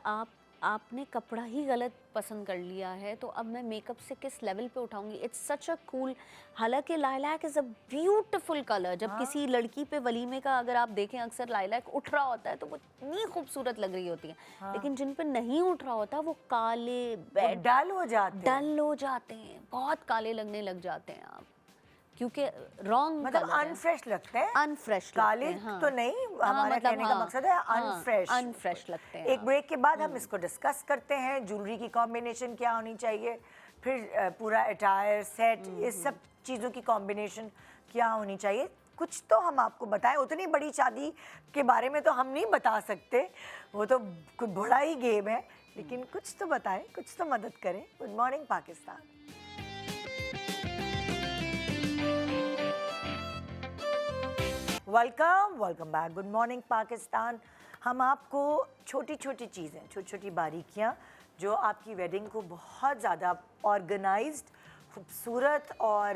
आपने कपड़ा ही गलत पसंद कर लिया है तो अब मैं मेकअप से किस लेवल पे उठाऊंगी। इट्स सच अ कूल, हालांकि lilac is a beautiful colour. जब किसी लड़की पे वलीमे का अगर आप देखें अक्सर लाइलैक उठ रहा होता है तो वो इतनी खूबसूरत लग रही होती है। लेकिन जिन पे नहीं उठ रहा होता वो काले डल हो जाते हैं। डल हो जाते हैं, बहुत काले लगने लग जाते हैं आप, क्योंकि रॉन्ग मतलब अनफ्रेश लगते हैं। अनफ्रेश काले लगते हैं, हाँ। तो नहीं, हमारा मतलब कहने का हाँ, मकसद है हाँ, अनफ्रेश। अनफ्रेश लगते हैं एक आप। ब्रेक के बाद हम इसको डिस्कस करते हैं, ज्वेलरी की कॉम्बिनेशन क्या होनी चाहिए, फिर पूरा अटायर सेट, ये सब चीज़ों की कॉम्बिनेशन क्या होनी चाहिए। कुछ तो हम आपको बताएं, उतनी बड़ी शादी के बारे में तो हम नहीं बता सकते, वो तो कोई बड़ा ही गेम है, लेकिन कुछ तो बताएं, कुछ तो मदद करें। Good morning Pakistan. Welcome back. Good morning Pakistan. हम आपको छोटी छोटी चीज़ें, छोटी छोटी बारीकियाँ जो आपकी वेडिंग को बहुत ज़्यादा ऑर्गेनाइज्ड, खूबसूरत और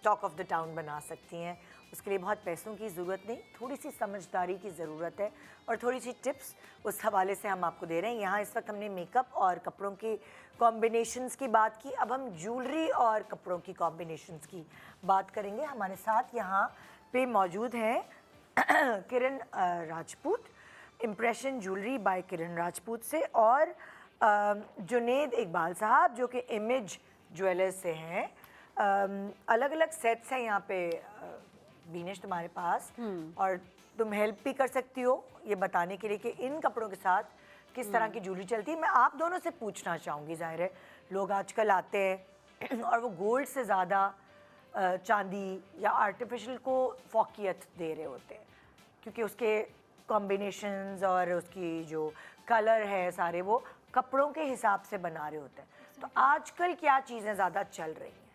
टॉक ऑफ द टाउन बना सकती हैं। उसके लिए बहुत पैसों की ज़रूरत नहीं, थोड़ी सी समझदारी की ज़रूरत है और थोड़ी सी टिप्स उस हवाले से हम आपको दे रहे हैं। यहाँ इस वक्त हमने मेकअप और कपड़ों के कॉम्बिनेशंस की बात की, अब हम ज्वेलरी और कपड़ों की कॉम्बिनेशंस की बात करेंगे। हमारे साथ यहाँ पे मौजूद हैं किरण राजपूत, इम्प्रेशन ज्वेलरी बाय किरण राजपूत से, और जुनेद इकबाल साहब जो कि इमेज ज्वेलर्स से हैं। अलग अलग सेट्स हैं यहाँ पे बीनेश तुम्हारे पास, और तुम हेल्प भी कर सकती हो ये बताने के लिए कि इन कपड़ों के साथ किस तरह की ज्वेलरी चलती है। मैं आप दोनों से पूछना चाहूँगी, जाहिर है लोग आजकल आते हैं और वो गोल्ड से ज़्यादा चांदी या आर्टिफिशियल को फोकियत दे रहे होते हैं, क्योंकि उसके कॉम्बिनेशंस और उसकी जो कलर है सारे वो कपड़ों के हिसाब से बना रहे होते हैं। तो आजकल क्या चीज़ें ज़्यादा चल रही हैं?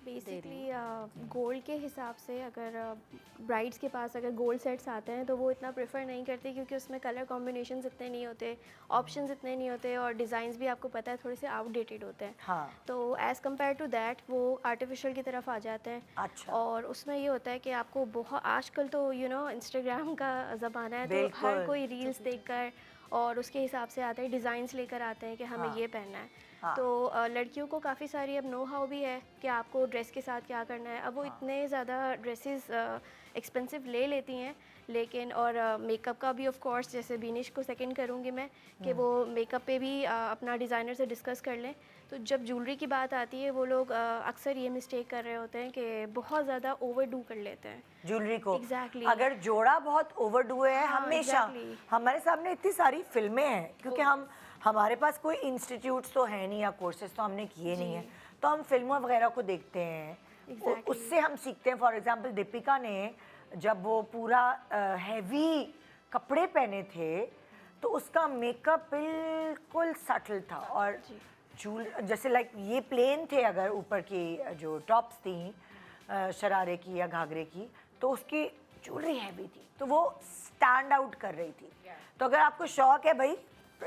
बेसिकली गोल्ड के हिसाब से अगर ब्राइड्स के पास अगर गोल्ड सेट्स आते हैं तो वो इतना प्रेफर नहीं करते, क्योंकि उसमें कलर कॉम्बिनेशंस इतने नहीं होते, ऑप्शंस इतने नहीं होते, और डिज़ाइंस भी आपको पता है थोड़े से आउटडेटेड होते हैं। हाँ। तो एज़ कम्पेयर टू दैट वो आर्टिफिशियल की तरफ आ जाते हैं। अच्छा। और उसमें ये होता है कि आपको बहुत, आजकल तो इंस्टाग्राम का ज़माना है, तो बिल्कुल। हर कोई रील्स देखकर और उसके हिसाब से आते हैं, डिज़ाइंस लेकर आते हैं कि हमें हाँ। ये पहनना है। हाँ। तो लड़कियों को काफ़ी सारी अब नो हाउ भी है कि आपको ड्रेस के साथ क्या करना है। अब वो इतने ज़्यादा ड्रेसेस एक्सपेंसिव ले लेती हैं, लेकिन और मेकअप का भी ऑफ कोर्स, जैसे बीनिश को सेकंड करूँगी मैं कि वो मेकअप पे भी अपना डिज़ाइनर से डिस्कस कर लें। तो जब ज्वेलरी की बात आती है वो लोग अक्सर ये मिस्टेक कर रहे होते हैं कि बहुत ज़्यादा ओवरडू कर लेते हैं ज्वेलरी को। Exactly. अगर जोड़ा बहुत ओवरडू है, हाँ, हमेशा exactly. हमारे सामने इतनी सारी फिल्में हैं, क्योंकि हमारे पास कोई इंस्टीट्यूट्स तो है नहीं या कोर्सेज तो हमने किए नहीं हैं, तो हम फिल्मों वगैरह को देखते हैं। Exactly. उससे हम सीखते हैं। फॉर एग्जांपल दीपिका ने जब वो पूरा हैवी कपड़े पहने थे तो उसका मेकअप बिल्कुल सटल था, और जैसे लाइक ये प्लेन थे, अगर ऊपर की जो टॉप्स थी शरारे की या घाघरे की, तो उसकी ज्वेलरी हैवी थी, तो वो स्टैंड आउट कर रही थी। तो अगर आपको शौक है भाई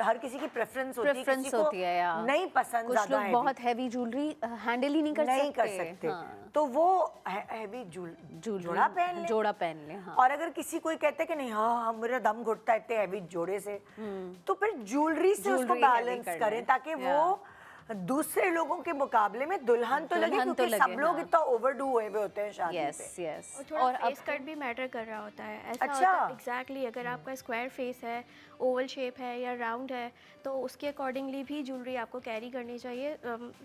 हर किसी की प्रेफरेंस होती है, प्रेफरेंस किसी होती है को यार, नहीं पसंद कुछ ज्यादा लोग heavy, बहुत हैवी ज्वेलरी हैंडल ही नहीं कर नहीं सकते। कर सकते, हाँ, तो वो हैवी ज्वेलरी जोड़ा पहन ले। जोड़ा पहन ले, हाँ। और अगर किसी कोई कहते हैं कि नहीं हाँ मेरा दम घुटता है इतने हैवी जोड़े से, तो फिर ज्वेलरी से उसको Jewelry heavy बैलेंस कर करें लें, ताकि वो दूसरे लोगों के मुकाबले में दुल्हन तो लगे, दुल्हन तो क्योंकि सब लगे, लोग हाँ। इतना ओवरडू हुए हुए होते हैं शादी यस पे। यस। और थोड़ा फेस कट भी मैटर कर रहा होता है, ऐसा अच्छा। होता है एग्जैक्टली अगर आपका स्क्वायर फेस है, ओवल शेप है या राउंड है, तो उसके अकॉर्डिंगली भी ज्वेलरी आपको कैरी करनी चाहिए।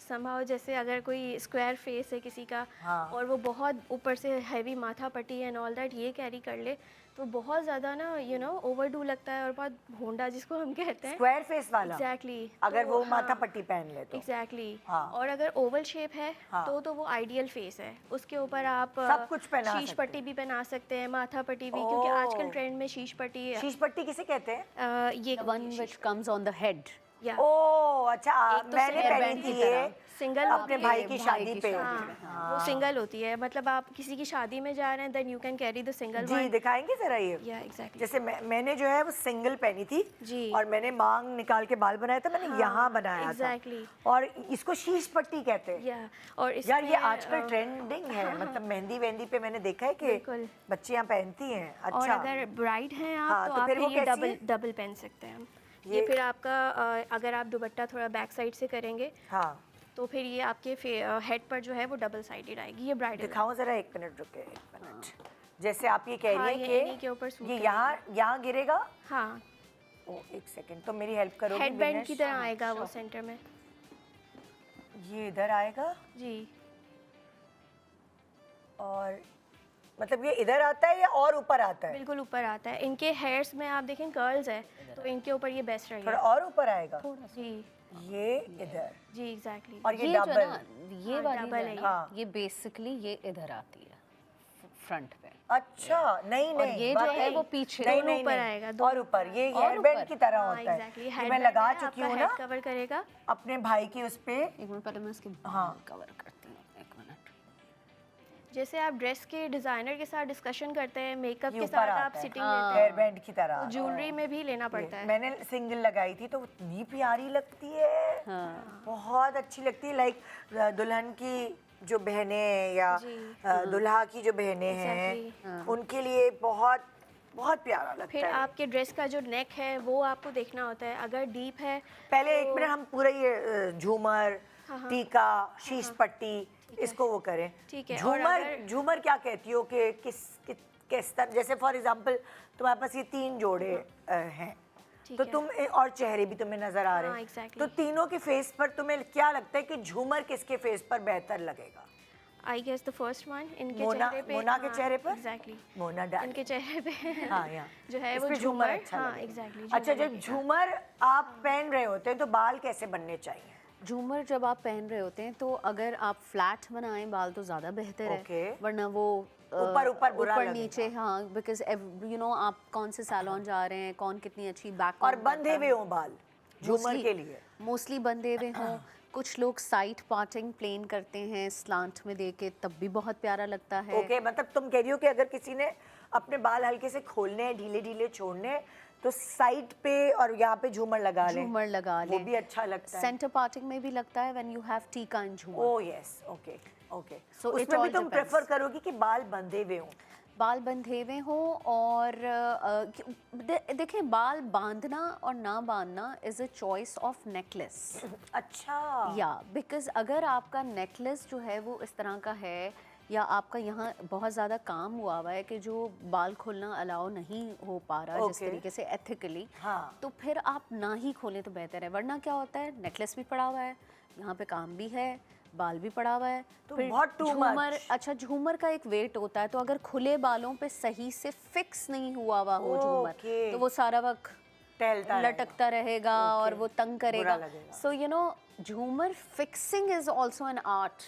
समहाउ जैसे अगर कोई स्क्वायर फेस है किसी का, हाँ। और वो बहुत ऊपर से हैवी माथा पट्टी एंड ऑल दैट ये कैरी कर ले, तो बहुत ज़्यादा ना ओवरडू लगता है और बहुत भोंडा जिसको हम कहते हैं। स्क्वायर फेस वाला एग्जैक्टली अगर वो माथा पट्टी पहन ले तो एग्जैक्टली। हाँ। और अगर ओवल शेप है हाँ। तो वो आइडियल फेस है, उसके ऊपर आप सब कुछ पहना शीश सकते पट्टी भी पहना सकते हैं, माथा पट्टी भी, क्योंकि आजकल ओह। ट्रेंड में शीश पट्टी शीश पट्टी किसे कहते हैं? ये the one which comes on the head. या ओ अच्छा, एक तो मैंने hair पहनी band थी की ये तरह। सिंगल अपने भाई की शादी पे। हाँ, वो सिंगल होती है, मतलब आप किसी की शादी में जा रहे हैं then you can carry the single G one. दिखाएंगे जरा ये। या एग्जैक्टली। जैसे मैंने जो है वो सिंगल पहनी थी जी। और मैंने मांग निकाल के बाल बनाया था, मैंने यहाँ बनाया exactly। था और इसको शीश पट्टी कहते हैं। या और यार ये इसमें, आजकल ट्रेंडिंग है, मतलब मेहंदी वेहंदी पे मैंने देखा है कि बिल्कुल। बच्चियां पहनती हैं। और अच्छा, अगर ब्राइड हैं आप हाँ, तो तो आप फिर वो ये कैसी डबल है? डबल पहन सकते हैं। ये ये- फिर आपका अगर आप दुपट्टा थोड़ा बैक साइड से करेंगे हाँ तो फिर ये आपके हेड पर जो है वो डबल साइडेड आएगी, ये ब्राइडल। दिखाओ जरा, एक मिनट रुके, एक मिनट। जैसे आप ये कह हाँ, रही ये इन्हीं हैं के ऊपर सूट कि ये करेगी। यहाँ गिरेगा। हाँ, ओ एक सेकंड, तो मेरी हेल्प करोगी? Head band Vinesh? की तरह आएगा वो सेंटर में। ये इधर आएगा जी, और मतलब ये इधर आता है या और ऊपर आता है? बिल्कुल ऊपर आता है। इनके हेयर्स में आप देखें कर्ल्स है, तो इनके ऊपर ये बेस्ट थोड़ा रहेगा। और ऊपर आएगा। जी ये इधर जी एग्जैक्टली। और ये ये जो है डबल। ना, ये हाँ, वाली double जो है है ना, हाँ। ये बेसिकली ये इधर आती है फ्रंट पे। अच्छा नहीं और नहीं, ये जो है वाकई। वो पीछे। नहीं दोनों नहीं ऊपर नहीं, आएगा, और दोनों ऊपर ये और हेयर बैंड ऊपर। की तरह हाँ होता है एग्जैक्टली। कि मैं लगा चुकी हूँ ना कवर करेगा। अपने भाई की उस पे। एक मिनट पहले मैं इसके हाँ। कवर करती हूँ, एक मिनट। जैसे आप ड्रेस के डिजाइनर के साथ डिस्कशन करते हैं, मेकअप ये के ऊपर साथ आता आप है। सिटिंग हाँ। लेते हेयर हैं, बैंड की तरह। तो ज्वेलरी में भी लेना पड़ता है। मैंने सिंगल लगाई थी तो इतनी प्यारी लगती है, हाँ। बहुत अच्छी लगती है। लाइक दुल्हन की जो बहनें या जी। दुल्हा की जो बहनें Exactly। हैं उनके लिए बहुत बहुत प्यारा लगता फिर है। आपके ड्रेस का जो नेक है वो आपको देखना होता है, अगर डीप है पहले एक तो- मिनट हम पूरा ये झूमर, हाँ। टीका, शीश पट्टी इसको वो करें। ठीक है, और झूमर अगर- झूमर क्या कहती हो कि किस तरह, जैसे फॉर एग्जांपल तुम्हारे पास ये 3 जोड़े हैं, ठीक तो है। तुम और चेहरे भी तुम्हें नजर आ रहे हाँ, हैं, exactly। तो तीनों के फेस पर तुम्हें क्या लगता है कि झूमर किसके फेस पर बेहतर लगेगा? I guess the first one इनके मोना- चेहरे पे। मोना के चेहरे पर? एग्जैक्टली। मोना डाल इनके चेहरे पे हाँ यहाँ जो है इस वो पे झूमर। अच्छा हाँ लगेगा। एग्जैक्टली। अच्छा, जब झूमर आप पहन रहे होते हैं तो बाल कैसे बनने चाहिए? झूमर जब आप पहन रहे होते हैं तो अगर आप फ्लैट बनाएं बाल तो ज़्यादा बेहतर Okay। है, वरना वो ऊपर बुरा ऊपर लगेगा। नीचे, हाँ, बिकॉज यू नो आप कौन से सैलून जा रहे हैं, कौन कितनी अच्छी बैक और बंधे हुए हों बाल झूमर के लिए? मोस्टली बंधे हुए हों। कुछ लोग साइड पार्टिंग प्लेन करते हैं स्लांट में दे के, तब भी बहुत प्यारा लगता है। ओके, मतलब तुम कह रही हो कि अगर किसी ने अपने बाल हल्के से खोलने हैं, ढीले ढीले छोड़ने हैं, तो साइड पे और यहाँ पे झूमर लगा लें, झूमर लगा वो लें। भी अच्छा लगता है। सेंटर पार्टिंग में भी लगता है व्हेन यू हैव टीका एंड झूमर। Oh yes, okay okay. So it उसमें भी all तुम depends। प्रेफर करोगी कि बाल बंधे हुए हों? बाल बंधे हुए हों और देखें, बाल बांधना और ना बांधना is a choice of necklace. अच्छा या बिकॉज अगर आपका नेकलेस जो है वो इस तरह का है, या आपका यहाँ बहुत ज़्यादा काम हुआ है कि जो बाल खोलना अलाउ नहीं हो पा रहा जिस Okay। तरीके से एथिकली, हाँ। तो फिर आप ना ही खोलें तो बेहतर है। वरना क्या होता है, नेकलेस भी पड़ा हुआ है, यहाँ पे काम भी है, बाल भी पड़ा हुआ है, तो फिर बहुत too झूमर। much। अच्छा, झूमर का एक वेट होता है, तो अगर खुले बालों पे सही से फिक्स नहीं हुआ हुआ हो झूमर, Okay। तो वो सारा वक्त टहलता रहेगा। लटकता रहेगा और वो तंग करेगा। लगेगा। सो यू नो, झूमर fixing is also an art,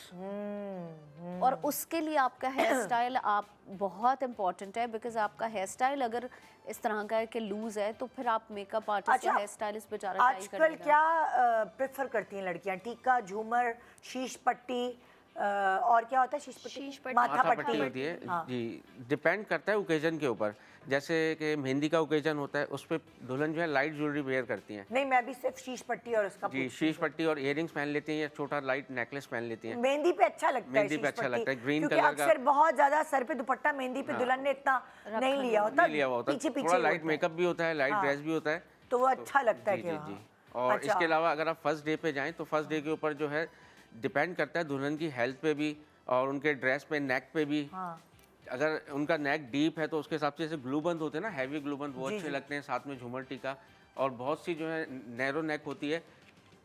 और उसके लिए आपका हेयर स्टाइल आप बहुत इम्पॉर्टेंट है। बिकॉज आपका हेयर स्टाइल अगर इस तरह का है कि लूज है, तो फिर आप मेकअप आर्टिस्ट अच्छा, या हेयर स्टाइलिस्ट बेचारा ट्राई कर आजकल लेगा। क्या प्रेफर करती हैं लड़कियां? टीका, झूमर, शीश पट्टी, और क्या होता है शीश शीश पट्टी, पट्टी। माथा माथा पट्टी पट्टी होती है हाँ। जी। डिपेंड करता है ओकेजन के ऊपर, जैसे कि मेहंदी का ओकेजन होता है उस पर दुल्हन जो है लाइट ज्वेलरी वेयर करती हैं नहीं, मैं भी सिर्फ शीश पट्टी और उसका जी। पूछती शीश पट्टी और इयरिंग्स पहन लेती हैं या छोटा लाइट नेकलेस पहन लेती हैं। हूँ। मेहंदी पे अच्छा लगता है मेहंदी शीश पे अच्छा पट्टी, लगता है, ग्रीन क्योंकि कलर का। अक्सर बहुत ज्यादा सर पे दुपट्टा मेहंदी पे दुल्हन ने इतना नहीं लिया होता, नहीं लिया हुआ होता, पीछे पीछे थोड़ा ही लाइट होता है। मेकअप भी होता है, लाइट हाँ। ड्रेस भी होता है, तो वो अच्छा लगता है जी कि जी हाँ। जी। और अच्छा। इसके अलावा अगर आप फर्स्ट डे पे जाएं तो फर्स्ट डे के ऊपर जो है डिपेंड करता है दुल्हन की हेल्थ पे भी और उनके ड्रेस पे, नेक पे भी। हाँ। अगर उनका नेक डीप है तो उसके हिसाब से जैसे ग्लू बंद होते हैं ना, हैवी ग्लू बंद, वो जी, अच्छे जी। लगते हैं, साथ में झूमर टीका। और बहुत सी जो है नैरो नेक होती है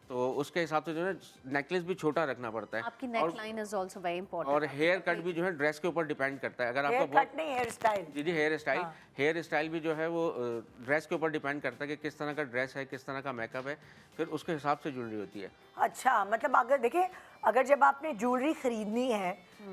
तो उसके हिसाब से जो है नेकलेस भी छोटा रखना पड़ता है। आपकी और- neck line is also very important. और हेयर कट भी जो है ड्रेस के ऊपर डिपेंड करता है। अगर हेयर आपका कट नहीं, हेयर स्टाइल। जी जी हेयर स्टाइल भी जो है वो ड्रेस के ऊपर डिपेंड करता है कि किस तरह का ड्रेस है, किस तरह का मेकअप है, फिर उसके हिसाब से ज्वेलरी होती है। अच्छा, मतलब अगर देखिए, अगर जब आपने ज्वेलरी खरीदनी है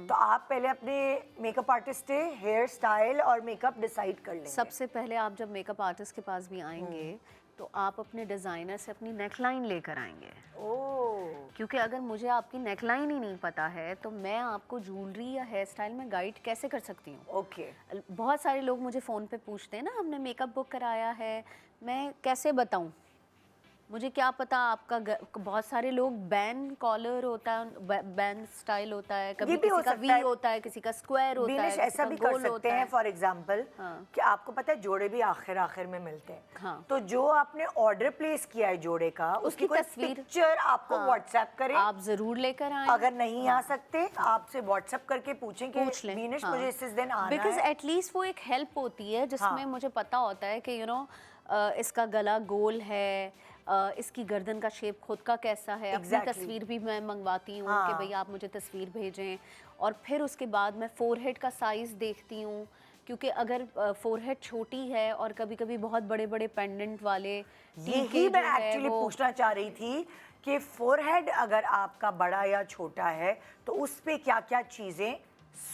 तो आप पहले अपने मेकअप आर्टिस्ट से हेयर स्टाइल और मेकअप डिसाइड कर लेंगे। सबसे पहले आप जब मेकअप आर्टिस्ट के पास भी आएंगे तो आप अपने डिज़ाइनर से अपनी नेकलाइन लेकर आएंगे, ओह, क्योंकि अगर मुझे आपकी नेकलाइन ही नहीं पता है तो मैं आपको ज्वेलरी या हेयर स्टाइल में गाइड कैसे कर सकती हूँ। ओके। बहुत सारे लोग मुझे फ़ोन पे पूछते हैं ना, हमने मेकअप बुक कराया है, मैं कैसे बताऊँ, मुझे क्या पता आपका बहुत सारे लोग बैंड कॉलर होता है, बैंड स्टाइल होता है, कभी ये भी हो किसी का सकता वी है। होता है, किसी का स्क्वायर होता है, बीनिश, किसी ऐसा का भी कर गोल सकते होता हैं है। फॉर एग्जांपल हाँ। कि आपको पता है जोड़े भी आखिर आखिर में मिलते हैं। हाँ। तो जो आपने ऑर्डर प्लेस किया है जोड़े का, उसकी कोई तस्वीर- पिक्चर आपको हाँ। व्हाट्सएप करें। आप ज़रूर लेकर आएं। अगर नहीं आ सकते आपसे व्हाट्सएप करके पूछें कि पूछ लें। बीनिश हाँ। मुझे इस दिन आना बिकॉज है। एटलीस्ट वो एक हेल्प होती है जिसमें हाँ। मुझे पता होता है कि इसका गला गोल है, इसकी गर्दन का शेप खुद का कैसा है। अपनी Exactly. तस्वीर भी मैं मंगवाती हूँ हाँ। कि भाई आप मुझे तस्वीर भेजें, और फिर उसके बाद मैं फोरहेड का साइज़ देखती हूँ, क्योंकि अगर फोरहेड छोटी है और कभी कभी बहुत बड़े बड़े पेंडेंट वाले टीके यही मैं जो है एक्चुअली वो- पूछना चाह रही थी कि फोरहेड अगर आपका बड़ा या छोटा है तो उस पे क्या क्या चीजें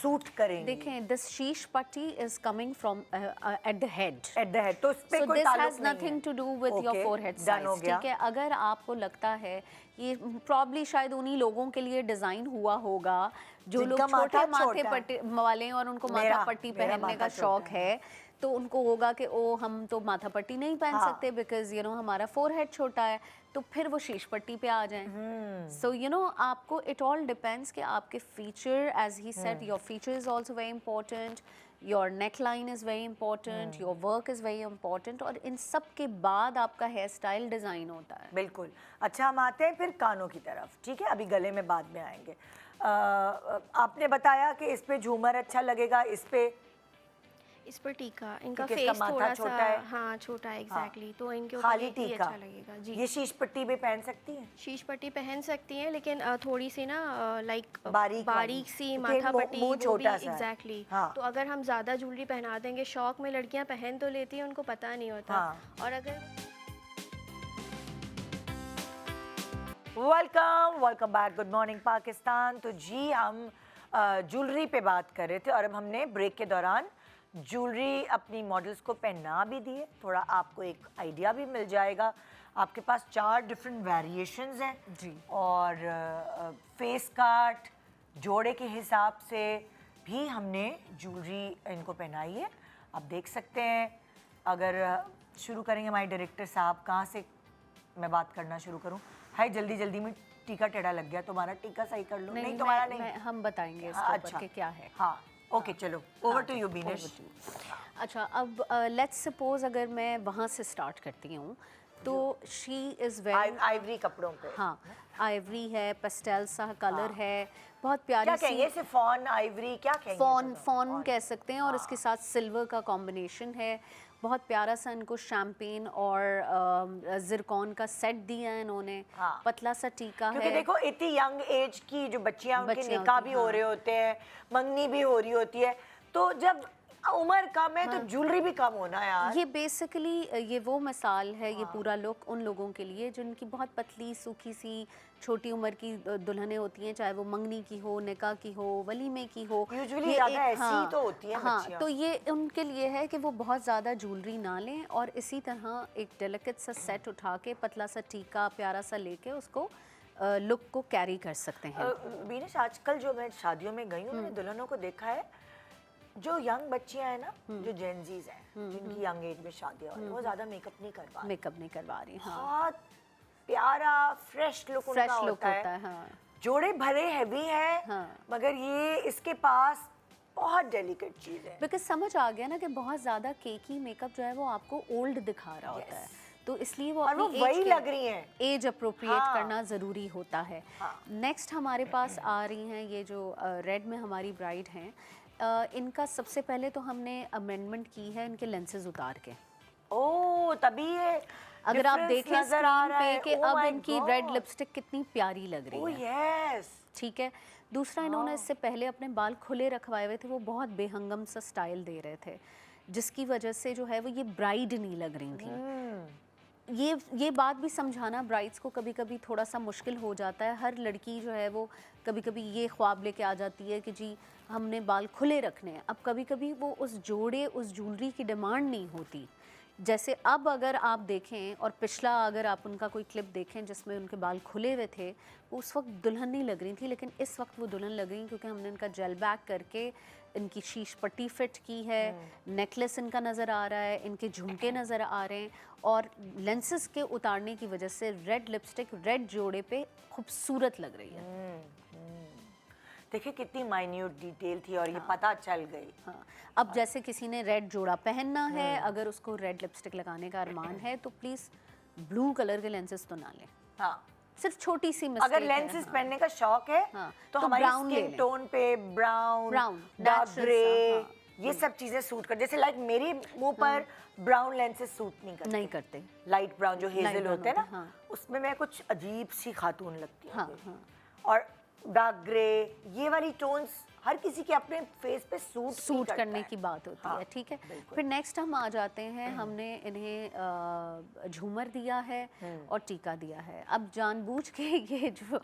सूट करेंगी। देखें, दिस शीश पट्टी is coming from at the head, at the head, तो उस पे so कोई this ताल्लुक has नहीं nothing है। to do with your Okay, forehead done हो size, गया। ठीक है। अगर आपको लगता है ये प्रॉब्ली शायद उन्हीं लोगों के लिए डिजाइन हुआ होगा जो लोग जिनका छोटे माथा माथे छोटा है। पट्टी वाले हैं और उनको मेरा- माथा पट्टी मेरा पहनने माथा का शौक छोटा है, तो उनको होगा कि ओ हम तो माथा पट्टी नहीं पहन हाँ। सकते बिकॉज हमारा फोरहेड छोटा है, तो फिर वो शीश पट्टी पे आ जाएं। सो आपको इट ऑल डिपेंड्स कि आपके feature, as he said, your feature is also very important, your neck line is very important, your work is very important, और इन सब के बाद आपका हेयर स्टाइल डिज़ाइन होता है। बिल्कुल। अच्छा, हम आते हैं फिर कानों की तरफ, ठीक है, अभी गले में बाद में आएंगे। आपने बताया कि इस पे झूमर अच्छा लगेगा, इस पर टीका, इनका क्योंकि इसका फेस माथा थोड़ा छोटा सा है। हाँ छोटा है एग्जैक्टली, तो इनके ऊपर खाली एक ही टीका अच्छा लगेगा जी। ये शीश पट्टी भी पहन सकती हैं? शीश पट्टी पहन सकती हैं, लेकिन थोड़ी सी ना लाइक बारीक वाली, बारीक सी क्योंकि माथा पट्टी मुंह वो भी छोटा सा है। एग्जैक्टली। हाँ। तो अगर हम ज़्यादा ज्वेलरी पहना देंगे, शौक में लड़कियां पहन तो लेती हैं, उनको पता नहीं होता। हाँ। और अगर welcome back, good morning Pakistan. तो जी, हम ज्वेलरी पे बात कर रहे थे और अब हमने ब्रेक के दौरान ज्वेलरी अपनी मॉडल्स को पहना भी दी है। थोड़ा आपको एक आइडिया भी मिल जाएगा। आपके पास 4 डिफरेंट वेरिएशंस हैं जी। और फेस कट, जोड़े के हिसाब से भी हमने ज्वेलरी इनको पहनाई है। आप देख सकते हैं। अगर शुरू करेंगे हमारे डायरेक्टर साहब, कहाँ से मैं बात करना शुरू करूँ? हाय, जल्दी जल्दी में टीका टेढ़ा लग गया, तुम्हारा टीका सही कर लो। नहीं तुम्हारा नहीं। हम बताएंगे इसके हाँ, ऊपर अच्छा। कि क्या है। हाँ, ओके, चलो ओवर टू यू बीनिश। अच्छा, अब लेट्स सपोज अगर मैं वहाँ से स्टार्ट करती हूँ, तो शी इज़ वेरी, आइवरी कपड़ों पे हाँ, आइवरी है, पेस्टल सा कलर है, बहुत प्यारी क्या सी कहेंगे इसे? फॉन, आइवरी, क्या कहेंगे? फॉन फॉन कह सकते हैं, और इसके साथ सिल्वर का कॉम्बिनेशन है। बहुत प्यारा सा इनको शैम्पेन और जिरकॉन का सेट दिया है इन्होंने। हाँ। पतला सा टीका क्योंकि है। देखो, इतनी यंग एज की जो बच्चियां, उनके बच्चियां निकाह होती भी हैं, हो हाँ। रहे होते हैं, मंगनी भी हो रही होती है, तो जब उम्र कम है तो ज्वेलरी भी कम होना है यार। ये बेसिकली ये वो मिसाल है, ये पूरा लुक उन लोगों के लिए जिनकी बहुत पतली सूखी सी छोटी उम्र की दुल्हनें होती हैं, चाहे वो मंगनी की हो, निकाह की हो, वलीमे की हो। Usually ये ज़्यादा एक- ऐसी ही तो होती हैं हाँ, बच्चियां। तो ये उनके लिए है कि वो बहुत ज़्यादा ज्वेलरी ना लें, और इसी तरह एक डेलिकेट सा सेट उठा के, पतला सा टीका प्यारा सा लेके उसको लुक को कैरी कर सकते हैं। बीनिश, आजकल जो मैं शादियों में गई हूँ, मैंने दुल्हनों को देखा है, जो यंग बच्चियां हैं ना, जो जेनजीज हैं, जिनकी यंग एज में शादियां हो रही हैं, वो ज्यादा मेकअप नहीं करवा रही। मेकअप नहीं करवा रही, हाँ, बहुत प्यारा फ्रेश लुक फ्रेश उनका लुक होता होता है। है, हाँ। जोड़े भरे हैवी हैं, हाँ। मगर ये इसके पास बहुत डेलिकेट चीज है। बिकॉज समझ आ गया ना कि बहुत ज़्यादा केकी मेकअप जो है वो आपको ओल्ड दिखा रहा होता है, तो इसलिए वो और वो अपनी वही एज लग रही हैं। एज अप्रोप्रिएट हाँ। करना ज़रूरी होता है। हाँ। नेक्स्ट हमारे पास आ रही हैं ये जो रेड में हमारी ब्राइड हैं, इनका सबसे पहले तो हमने अमेंडमेंट की है इनके लेंसेज उतार के। ओ, तभी ये अगर आप difference देखें नजर आ स्क्रीन रहा पे है। कि Oh अब my इनकी रेड God. लिपस्टिक कितनी प्यारी लग रही ओ है, यस। ठीक है। दूसरा, इन्होंने इससे पहले अपने बाल खुले रखवाए हुए थे, वो बहुत बेहंगम सा स्टाइल दे रहे थे, जिसकी वजह से जो है वो ये ब्राइड नहीं लग रही थी। ये बात भी समझाना ब्राइड्स को कभी कभी थोड़ा सा मुश्किल हो जाता है। हर लड़की जो है वो कभी कभी ये ख्वाब लेके आ जाती है कि जी हमने बाल खुले रखने हैं। अब कभी कभी वो उस जोड़े, उस ज्वेलरी की डिमांड नहीं होती। जैसे अब अगर आप देखें और पिछला अगर आप उनका कोई क्लिप देखें जिसमें उनके बाल खुले हुए थे, वो उस वक्त दुल्हन नहीं लग रही थी, लेकिन इस वक्त वो दुल्हन लग रही हैं क्योंकि हमने इनका जेल बैक करके इनकी शीश पट्टी फिट की है, नेकलेस इनका नज़र आ रहा है, इनके झुमके नज़र आ रहे हैं, और लेंसेज के उतारने की वजह से रेड लिपस्टिक रेड जोड़े पे खूबसूरत लग रही है। देखिए कितनी माइन्यूट डिटेल थी और ये पता चल गई। हाँ, अब जैसे किसी ने रेड जोड़ा पहनना है, अगर उसको रेड लिपस्टिक लगाने का अरमान है तो प्लीज़ ब्लू कलर के लेंसेज तो ना लें। हाँ, सिर्फ छोटी सी मिस्टेक अगर है, लेंसेज हाँ। पहनने का शौक है हाँ, तो तो हमारी brown ले स्किन लें। टोन पे brown, Brown, dark natural grey, सा, हाँ। ये सब चीजें सूट कर, जैसे लाइक मेरे मुंह पर ब्राउन लेंसेज सूट नहीं करते। नहीं करते। लाइट ब्राउन जो हेजल brown होते हैं ना, होते हैं, हाँ। उसमें मैं कुछ अजीब सी खातून लगती हूँ। हाँ, हाँ। और डार्क ग्रे, ये वाली टोन्स हर किसी के अपने फेस पे सूट करने की बात होती हाँ, है, ठीक है। बिल्कुल। फिर नेक्स्ट हम आ जाते हैं, हमने इन्हें झूमर दिया है और टीका दिया है। अब जानबूझ के ये जो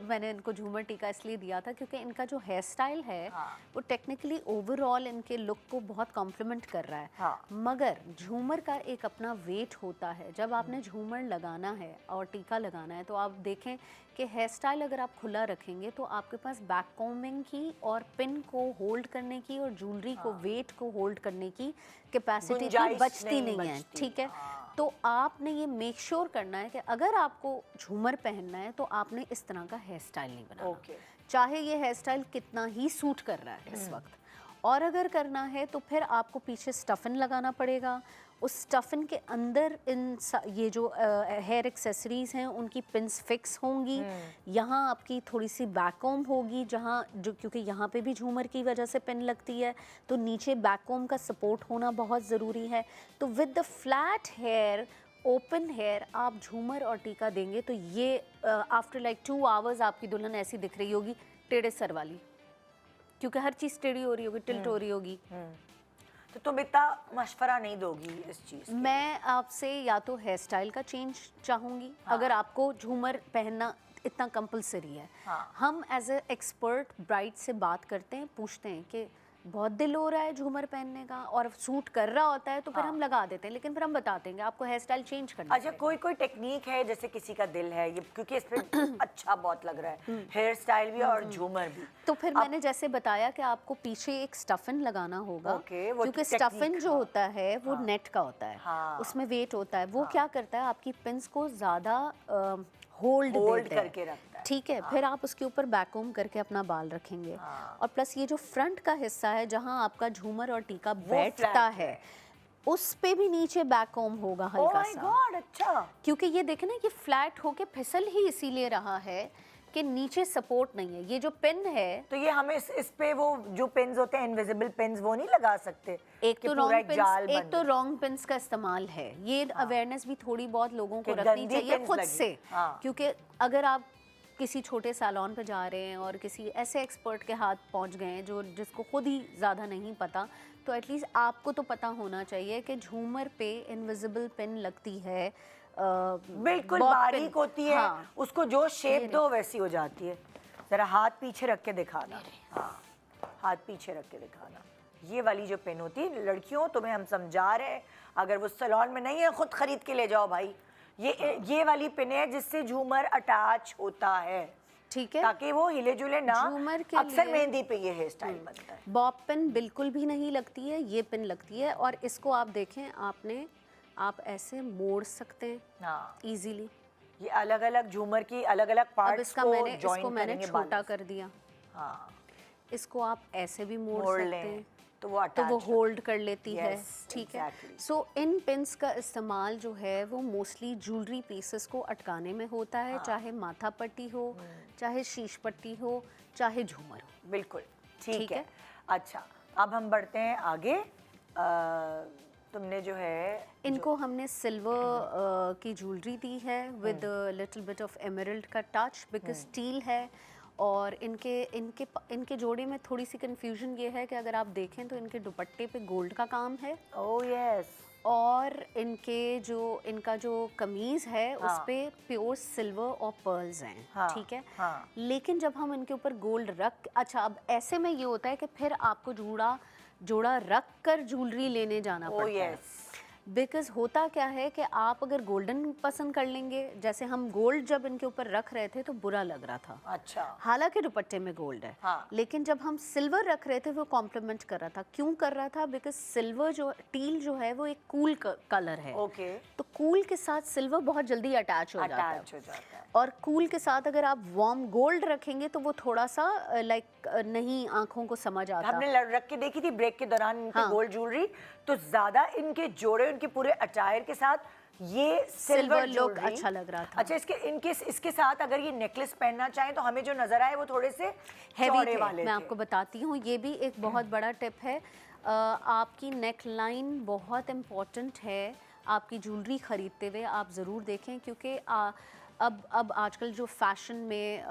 मैंने इनको झूमर टीका इसलिए दिया था क्योंकि इनका जो हेयर स्टाइल है वो टेक्निकली ओवरऑल इनके लुक को बहुत कॉम्प्लीमेंट कर रहा है। हाँ। मगर झूमर का एक अपना वेट होता है। जब आपने झूमर लगाना है और टीका लगाना है तो आप देखें कि हेयर स्टाइल अगर आप खुला रखेंगे तो आपके पास बैक कॉम्बिंग की और पिन को होल्ड करने की और ज्वेलरी को वेट को होल्ड करने की कैपेसिटी गुंजाइश बचती नहीं नहीं है, बचती, ठीक है। तो आपने ये मेक श्योर करना है कि अगर आपको झूमर पहनना है तो आपने इस तरह का हेयर स्टाइल नहीं बनाना, ओके। चाहे ये हेयर स्टाइल कितना ही सूट कर रहा है इस वक्त। और अगर करना है तो फिर आपको पीछे स्टफन लगाना पड़ेगा। उस स्टफन के अंदर ये जो हेयर एक्सेसरीज़ हैं उनकी पिन्स फिक्स होंगी। यहाँ आपकी थोड़ी सी बैककॉम होगी, जहाँ जो क्योंकि यहाँ पे भी झूमर की वजह से पिन लगती है, तो नीचे बैककॉम का सपोर्ट होना बहुत ज़रूरी है। तो with the flat hair, open hair आप झूमर और टीका देंगे तो ये आफ्टर लाइक 2 आवर्स आपकी दुल्हन ऐसी दिख रही होगी, टेढ़े सर वाली, क्योंकि हर चीज़ टेढ़ी हो रही होगी, टिल्ट हो रही होगी। तो तुम इतना मशवरा नहीं दोगी इस चीज के? मैं आपसे या तो हेयर स्टाइल का चेंज चाहूँगी, अगर आपको झूमर पहनना इतना कंपलसरी है। हाँ। हम एज ए एक्सपर्ट ब्राइड से बात करते हैं, पूछते हैं कि बहुत दिल हो रहा है झूमर पहनने का और सूट कर रहा होता है तो फिर हम लगा देते हैं, लेकिन फिर हम बता देंगे आपको हेयर स्टाइल चेंज करना अच्छा, कोई टेक्निक है जैसे किसी का दिल है ये, क्योंकि इस पे अच्छा बहुत लग रहा है, हेयर स्टाइल भी और झूमर भी। तो फिर मैंने जैसे बताया कि आपको पीछे एक स्टफन लगाना होगा, ओके, वो क्योंकि टेक्निक, स्टफन जो होता है वो नेट का होता है, हाँ। उसमें वेट होता है, वो क्या करता है आपकी पिन्स को ज़्यादा होल्ड करके रखता है। ठीक है। फिर आप उसके ऊपर बैककोम करके अपना बाल रखेंगे, और प्लस ये जो फ्रंट का हिस्सा है जहाँ आपका झूमर और टीका बैठता flat है उस पे भी नीचे बैककोम होगा हल्का Oh my सा, God, अच्छा। क्योंकि ये देखें ना, ये फ्लैट होके फिसल ही इसीलिए रहा है कि नीचे सपोर्ट नहीं है। ये जो पिन है, तो ये हमें इस पे वो जो पिन्स होते हैं इनविजिबल पिन्स, वो नहीं लगा सकते? एक कि तो पूरा रॉन्ग जाल पिन्स, एक बन तो जाए। रॉन्ग पिन्स का इस्तेमाल है। ये अवेयरनेस भी थोड़ी बहुत लोगों को कि रखनी गंदी चाहिए pins खुद लगी। से, हाँ। क्योंकि अगर आप किसी छोटे सैलून पे जा रहे हैं और किसी ऐसे एक्सपर्ट के हाथ पहुंच गए हैं जो जिसको खुद ही ज़्यादा नहीं पता, तो एटलीस्ट आपको तो पता होना चाहिए कि झूमर पे इनविजिबल पिन लगती है, बिल्कुल बहुत बारीक पिन- होती है, हाँ। उसको जो शेप दो वैसी हो जाती है। जरा हाथ पीछे रख के दिखाना, हाँ, हाथ पीछे रख के दिखाना। ये वाली जो पेन होती है, लड़कियों तुम्हें हम समझा रहे हैं, अगर वो सैलून में नहीं है खुद खरीद के ले जाओ भाई। ये वाली पिन है जिससे झूमर अटैच होता है, ठीक है। ताकि वो हिले जुले ना। झूमर के अक्सर लिए- मेहंदी पे ये हेयर स्टाइल बनता है। बॉब पिन बिल्कुल भी नहीं लगती है, ये पिन लगती है। और इसको आप देखें, आप ऐसे मोड़ सकते हैं हाँ, इजीली। ये अलग अलग झूमर की अलग अलग अब पार्ट्स इसका को मैंने जॉइन करेंगे छोटा बालों से। कर दिया। हाँ, इसको आप ऐसे भी मोड़ मोड़ सकते लें हैं, तो वो तो वो attach होल्ड कर लेती है, Yes, ठीक है। exactly. सो इन पिन्स का इस्तेमाल जो है वो मोस्टली ज्वेलरी पीसेस को अटकाने में होता है, चाहे माथा पट्टी हो, चाहे शीश पट्टी हो, चाहे झूमर हो। बिल्कुल ठीक ठीक है। है। अच्छा, अब हम बढ़ते हैं आगे। तुमने जो है इनको हमने सिल्वर की ज्वेलरी दी है with little bit of emerald का टच, बिकॉज स्टील है। और इनके जोड़े में थोड़ी सी कंफ्यूजन ये है कि अगर आप देखें तो इनके दुपट्टे पे गोल्ड का काम है, ओह यस, और इनका जो कमीज है उस पे प्योर सिल्वर और पर्ल्स हैं, हाँ, ठीक है। हाँ। लेकिन जब हम इनके ऊपर गोल्ड अच्छा, अब ऐसे में ये होता है कि फिर आपको जोड़ा रख कर ज्वेलरी लेने जाना ओह पड़ता है। यस, बिकॉज होता क्या है कि आप अगर गोल्डन पसंद कर लेंगे, जैसे हम गोल्ड जब इनके ऊपर रख रहे थे तो बुरा लग रहा था, अच्छा, हालांकि दुपट्टे में गोल्ड है, हाँ। लेकिन जब हम सिल्वर रख रहे थे वो कॉम्प्लीमेंट कर रहा था। क्यों कर रहा था? बिकॉज सिल्वर टील जो है वो एक कूल कलर है, ओके, तो कूल के साथ सिल्वर बहुत जल्दी अटैच हो जाता है। अटैच हो जाता है। और कूल के साथ अगर आप वार्म गोल्ड रखेंगे तो वो थोड़ा सा नहीं आंखों को समझ आता। हमने रख के देखी थी ब्रेक के दौरान इनकी हाँ। गोल्ड ज्वेलरी, तो ज्यादा इनके जोड़े, उनके पूरे अटायर के साथ ये सिल्वर लुक ज्वेलरी अच्छा लग रहा था। अच्छा, इसके साथ अगर ये नेकलेस पहनना चाहें तो हमें जो नजर आए वो थोड़े से हैवी चौड़े थे। वाले मैं थे। आपको बताती हूँ, ये भी एक बहुत बड़ा टिप है। आपकी नेक लाइन बहुत इम्पॉर्टेंट है। आपकी ज्वेलरी खरीदते हुए आप ज़रूर देखें, क्योंकि अब आजकल जो फैशन में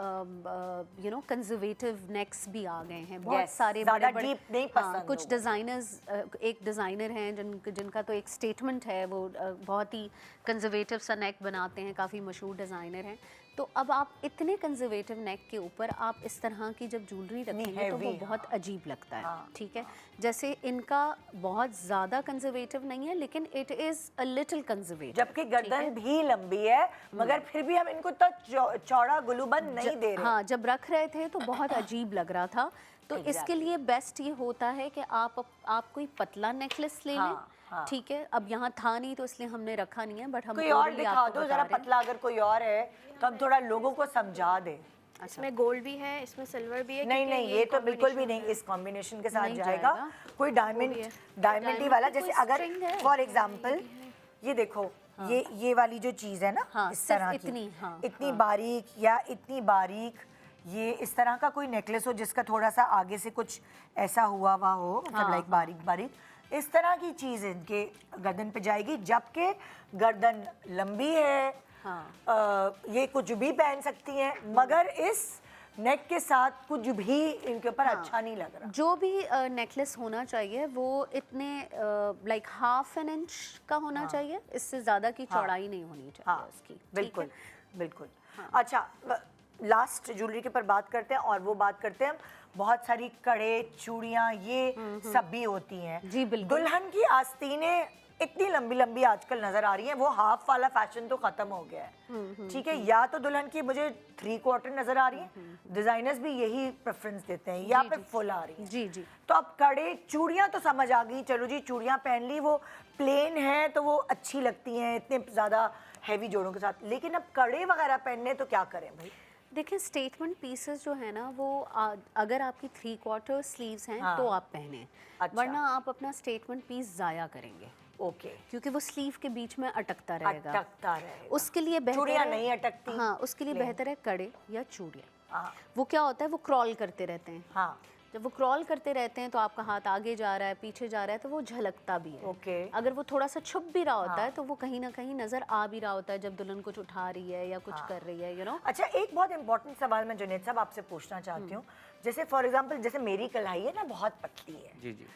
कंजर्वेटिव नेक्स भी आ गए हैं बहुत Yes, सारे ज़्यादा बड़े deep नहीं हाँ, पसंद कुछ लोगों को। डिज़ाइनर्स, एक डिज़ाइनर हैं जिनका तो एक स्टेटमेंट है, वो बहुत ही कंजर्वेटिव सा नेक बनाते हैं, काफ़ी मशहूर डिज़ाइनर हैं। तो अब आप इतने कंजर्वेटिव नेक के ऊपर आप इस तरह की जब ज्वेलरी रखेंगे तो वो heavy, बहुत अजीब लगता है, हाँ, ठीक है। जैसे इनका बहुत ज़्यादा कंजर्वेटिव नहीं है, लेकिन it is a little conservative, जबकि गर्दन भी लंबी है, मगर फिर भी हम इनको तो चौड़ा गुलूबंद नहीं दे रहे। हाँ, जब रख रहे थे तो बहुत अजीब लग रहा था। तो इसके लिए बेस्ट ये होता है कि आप कोई पतला नेकलेस ले लें, हाँ, हाँ। ठीक है। अब यहाँ था नहीं तो इसलिए हमने रखा नहीं है, बट हम कोई और orally दिखा आपको दो बता जरा रहे हैं। पतला, अगर कोई और है तो हम थोड़ा लोगों को समझा दें। इसमें गोल्ड भी है, इसमें सिल्वर भी है। नहीं क्योंकि नहीं, ये तो बिल्कुल भी combination नहीं है। इस कॉम्बिनेशन के साथ नहीं जाएगा। जाएगा। कोई डायमंड भी है। डायमंडी डायमंड वाला, की जैसे कोई अगर string है। फॉर एग्जांपल ये देखो, ये वाली जो चीज है ना, हाँ, इस सिर्फ तरह इतनी, की हाँ, इतनी हाँ। बारीक या इतनी बारीक, ये इस तरह का कोई नेकलेस हो जिसका थोड़ा सा आगे से कुछ ऐसा हुआ हो, मतलब हाँ, लाइक बारीक बारीक, इस तरह की चीज इनके गर्दन पे जाएगी। जबकि गर्दन लंबी है, हाँ। ये कुछ भी पहन सकती हैं, मगर इस नेक के साथ कुछ भी इनके ऊपर अच्छा नहीं लग रहा। जो भी नेकलेस होना चाहिए वो इतने लाइक 1/2 इंच का होना चाहिए, इससे ज़्यादा की चौड़ाई नहीं होनी चाहिए हाँ, उसकी, ठीक बिल्कुल है? बिल्कुल। अच्छा, लास्ट ज्वेलरी के ऊपर बात करते हैं, और वो बात करते हैं हम बहुत सारी कड़े, चूड़ियाँ, ये सब भी होती हैं। जी, बिल्कुल। दुल्हन की आस्तीनें इतनी लंबी लंबी आजकल नजर आ रही हैं, वो हाफ वाला फैशन तो खत्म हो गया है, ठीक है। या तो दुल्हन की मुझे 3/4 नजर आ रही है, डिजाइनर्स भी यही प्रेफरेंस देते हैं, या फिर फुल आ रही है। जी जी। तो अब कड़े, चूड़ियाँ तो समझ आ गई, चलो जी चूड़ियाँ पहन ली, वो प्लेन है तो वो अच्छी लगती हैं इतने ज़्यादा हैवी जोड़ों के साथ, लेकिन अब कड़े वगैरह पहनने तो क्या करें भाई? देखिए, स्टेटमेंट पीसेस जो है ना वो अगर आपकी 3/4 स्लीव्स हैं हाँ। तो आप पहने, अच्छा। वरना आप अपना स्टेटमेंट पीस ज़ाया करेंगे, ओके, क्योंकि वो स्लीव के बीच में अटकता रहेगा। अटकता रहेगा। उसके लिए बेहतर चूड़ियाँ है- नहीं अटकती। हाँ, उसके लिए बेहतर है कड़े या चूड़ियाँ। हाँ, वो क्या होता है, वो क्रॉल करते रहते हैं। हाँ, जब वो क्रॉल करते रहते हैं तो आपका हाथ आगे जा रहा है, पीछे जा रहा है, तो वो झलकता भी है। ओके। अगर वो थोड़ा सा छुप भी रहा होता है तो वो कहीं ना कहीं नजर आ भी रहा होता है जब दुल्हन कुछ उठा रही है या कुछ कर रही है, यू नो। अच्छा, एक बहुत इंपॉर्टेंट सवाल मैं जुनैद साहब आपसे पूछना चाहती हूँ। जैसे फॉर एग्जांपल, जैसे मेरी कलाई है ना बहुत पतली है, जी जी।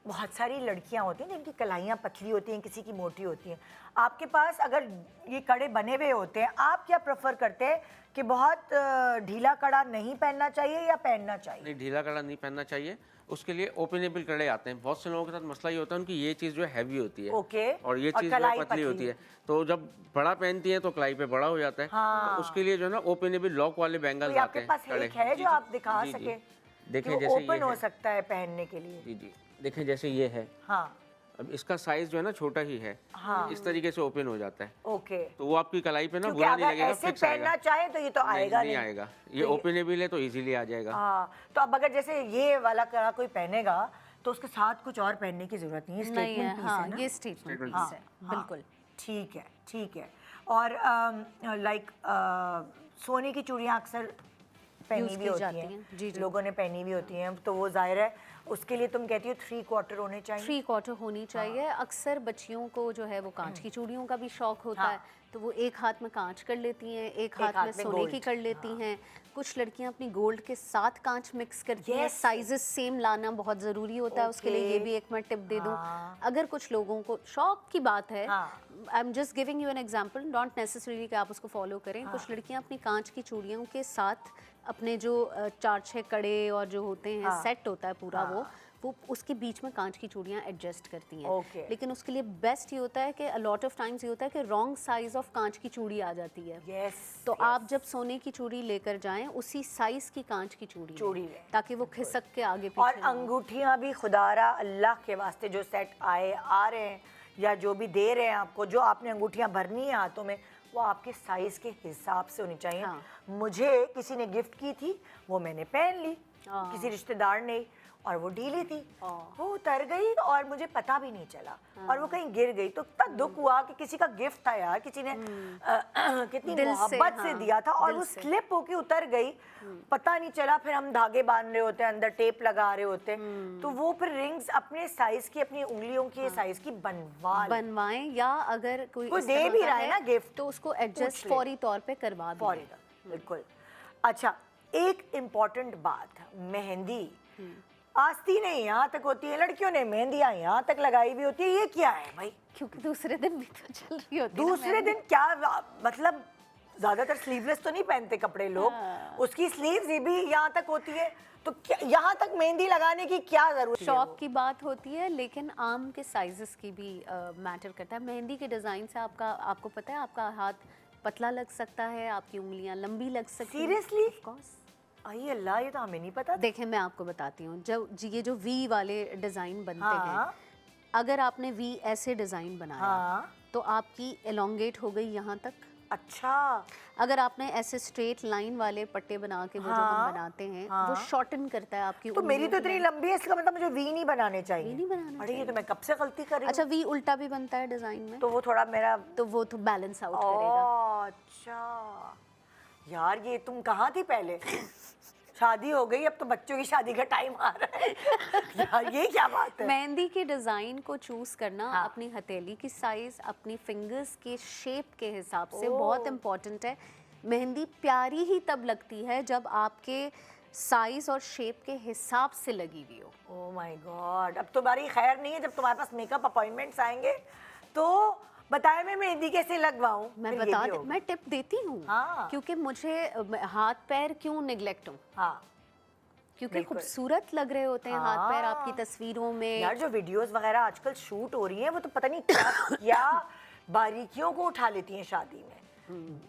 बहुत सारी लड़कियां होती हैं जिनकी कलाइयाँ पतली होती हैं, किसी की मोटी होती हैं। आपके पास अगर ये कड़े बने हुए होते हैं, आप क्या प्रेफर करते हैं कि बहुत ढीला कड़ा नहीं पहनना चाहिए या पहनना चाहिए? नहीं, ढीला कड़ा नहीं पहनना चाहिए, उसके लिए ओपनेबल कड़े आते हैं। बहुत से लोगों के साथ मसला ये होता है उनकी ये चीज़ जो है हैवी होती है ओके, और ये और चीज़ जो कलाई है पतली होती पतली है, तो जब बड़ा पहनती है तो कलाई पे बड़ा हो जाता है। हाँ। तो उसके लिए जो है ना ओपनेबल लॉक वाले बैंगल्स कोई आते आपके हैं पास कड़े। एक है जी, जो जी। आप दिखा जी, जी। सके? देखें कि वो जैसे ये ओपन हो है। सकता है पहनने के लिए। जी जी, देखें जैसे ये है। हाँ अब इसका साइज जो है ना छोटा ही है, हाँ। इस तरीके से ओपन हो जाता है, ओके, तो वो आपकी कलाई पे ना क्योंकि बुरा नहीं अगर लगेगा, ऐसे फिक्स पहनना आएगा। चाहे तो ये तो आएगा नहीं नहीं। आएगा, ये तो ये- ओपनेबल है तो इजीली आ जाएगा। हाँ, तो अब अगर जैसे ये वाला कड़ा कोई पहनेगा तो उसके साथ कुछ और पहनने की जरूरत नहीं है, नहीं है, स्टेटमेंट पीस हाँ, है ना? ये स्टेटमेंट Statement पीस हाँ, है, हाँ, बिल्कुल। ठीक है, ठीक है। और लाइक सोने की चूड़ियाँ अक्सर पहनी Use भी की होती जाती हैं, हैं, जी, जी। लोगों ने पहनी भी होती हैं, तो वो जाहिर है उसके लिए तुम कहती हो 3/4 होने चाहिए। 3/4 होनी चाहिए। अक्सर बच्चियों को जो है वो कांच की चूड़ियों का भी शौक होता हाँ। है, तो वो एक हाथ में कांच कर लेती हैं, एक हाथ में सोने गोल्ड। की कर लेती हैं। कुछ लड़कियां अपनी गोल्ड के साथ कांच मिक्स करती हैं। Yes. साइजेस सेम लाना बहुत ज़रूरी होता है, उसके लिए ये Okay. भी एक मैं टिप दे दूं। हाँ। अगर कुछ लोगों को शौक की बात है, हाँ। I am just giving you an example, not necessarily कि आप उसको फॉलो करें। हाँ। कुछ लड़कियां अपनी कांच की चूड़ियों के साथ अपने जो 4-6 कड़े और जो होते हैं हाँ। सेट होता है पूरा, हाँ। वो उसके बीच में कांच की चूड़ियाँ एडजस्ट करती हैं। Okay. लेकिन उसके लिए बेस्ट ये होता है कि अ लॉट ऑफ टाइम्स ये होता है कि रॉन्ग साइज ऑफ कांच की चूड़ी आ जाती है। यस, तो आप जब सोने की चूड़ी लेकर जाएं, उसी साइज की कांच की चूड़ी चूड़ी लें, लें। ताकि वो खिसक के आगे पीछे और ना हो। अंगूठियाँ भी खुदारा अल्लाह के वास्ते जो सेट आए आ रहे हैं या जो भी दे रहे हैं आपको, जो आपने अंगूठियाँ भरनी है हाथों में, वो आपके साइज के हिसाब से होनी चाहिए। हाँ। मुझे किसी ने गिफ्ट की थी, वो मैंने पहन ली, हाँ। किसी रिश्तेदार ने, और वो ढीली थी, हाँ। वो उतर गई और मुझे पता भी नहीं चला, और वो कहीं गिर गई। तो इतना दुख हुआ कि किसी का गिफ्ट था यार, किसी ने कितनी दिल से, मोहब्बत से हाँ, दिया था, और दिल वो से। स्लिप होके उतर गई, पता नहीं चला। फिर हम धागे बांध रहे होते हैं, अंदर टेप लगा रहे होते हैं, तो वो फिर रिंग्स अपने साइज की, अपनी उंगलियों की साइज की बनवा ले। बनवाएं, या अगर कोई कोई इस दे तरह भी का रहा है ना गिफ्ट, तो उसको पूछ एडजस्ट ले। फौरी तौर पे करवा दें। फौरी बिल्कुल। अच्छा, एक इम्पॉर्टेंट बात, मेहंदी आस्तीनें यहाँ तक होती है, लड़कियों ने मेहंदियाँ यहाँ तक लगाई भी होती है, ये क्या है भाई? क्योंकि दूसरे दिन भी तो चल रही होती है ना दूसरे मेहंदी। दिन क्या, मतलब ज्यादातर स्लीवलेस तो नहीं पहनते कपड़े लोग, उसकी स्लीव्स ही भी यहाँ तक होती है, तो क्या यहाँ तक मेहंदी लगाने की क्या जरूरत है? शौक की बात होती है, लेकिन आर्म के साइजेस की भी मैटर करता है। मेहंदी के डिज़ाइन से आपको पता है, आपका हाथ पतला लग सकता है, आपकी उंगलियां लंबी लग सकती हैं। Seriously? Of course। आई अल्लाह, ये तो हमें नहीं पता था। देखें, मैं आपको बताती हूँ, ये जो वी वाले डिज़ाइन बनते हैं, हाँ अगर आपने वी ऐसे डिज़ाइन बनाया हाँ, तो आपकी एलोंगेट हो गई यहाँ तक। अच्छा, अगर आपने ऐसे स्ट्रेट लाइन वाले पट्टे बना के वो जो हाँ, हम बनाते हैं, हाँ। वो शॉर्टन करता है आपकी तो मेरी तो उंगलियों इतनी लंबी है, इसका मतलब मुझे वी नहीं बनाने चाहिए। वी नहीं बनाना अरे ये तो मैं कब से गलती कर की। रही अच्छा, हूँ। वी उल्टा भी बनता है डिज़ाइन में, तो वो थोड़ा मेरा, तो वो तो बैलेंस आउट करेगा। ओह अच्छा यार, ये तुम कहाँ थी पहले? शादी हो गई, अब तो बच्चों की शादी का टाइम आ रहा है। यार ये क्या बात है? मेहंदी के डिज़ाइन को चूज़ करना हाँ। अपनी हथेली की साइज़, अपनी फिंगर्स के शेप के हिसाब से ओह। बहुत इम्पॉर्टेंट है। मेहंदी प्यारी ही तब लगती है जब आपके साइज़ और शेप के हिसाब से लगी हुई हो। ओह माय गॉड, अब तुम्हारी खैर नहीं है। जब तुम्हारे पास मेकअप अपॉइंटमेंट्स आएंगे तो बताए मैं मेहंदी कैसे लगवाऊं? मैं टिप देती हूँ, हाँ। क्योंकि मुझे हाथ पैर क्यों निगलेक्ट हूँ, हाँ क्योंकि बिल्कुल। खूबसूरत लग रहे होते हैं हाथ पैर हाँ। आपकी तस्वीरों में। यार, जो वीडियोस वगैरह आजकल शूट हो रही हैं, वो तो पता नहीं क्या क्या बारीकियों को उठा लेती हैं शादी में।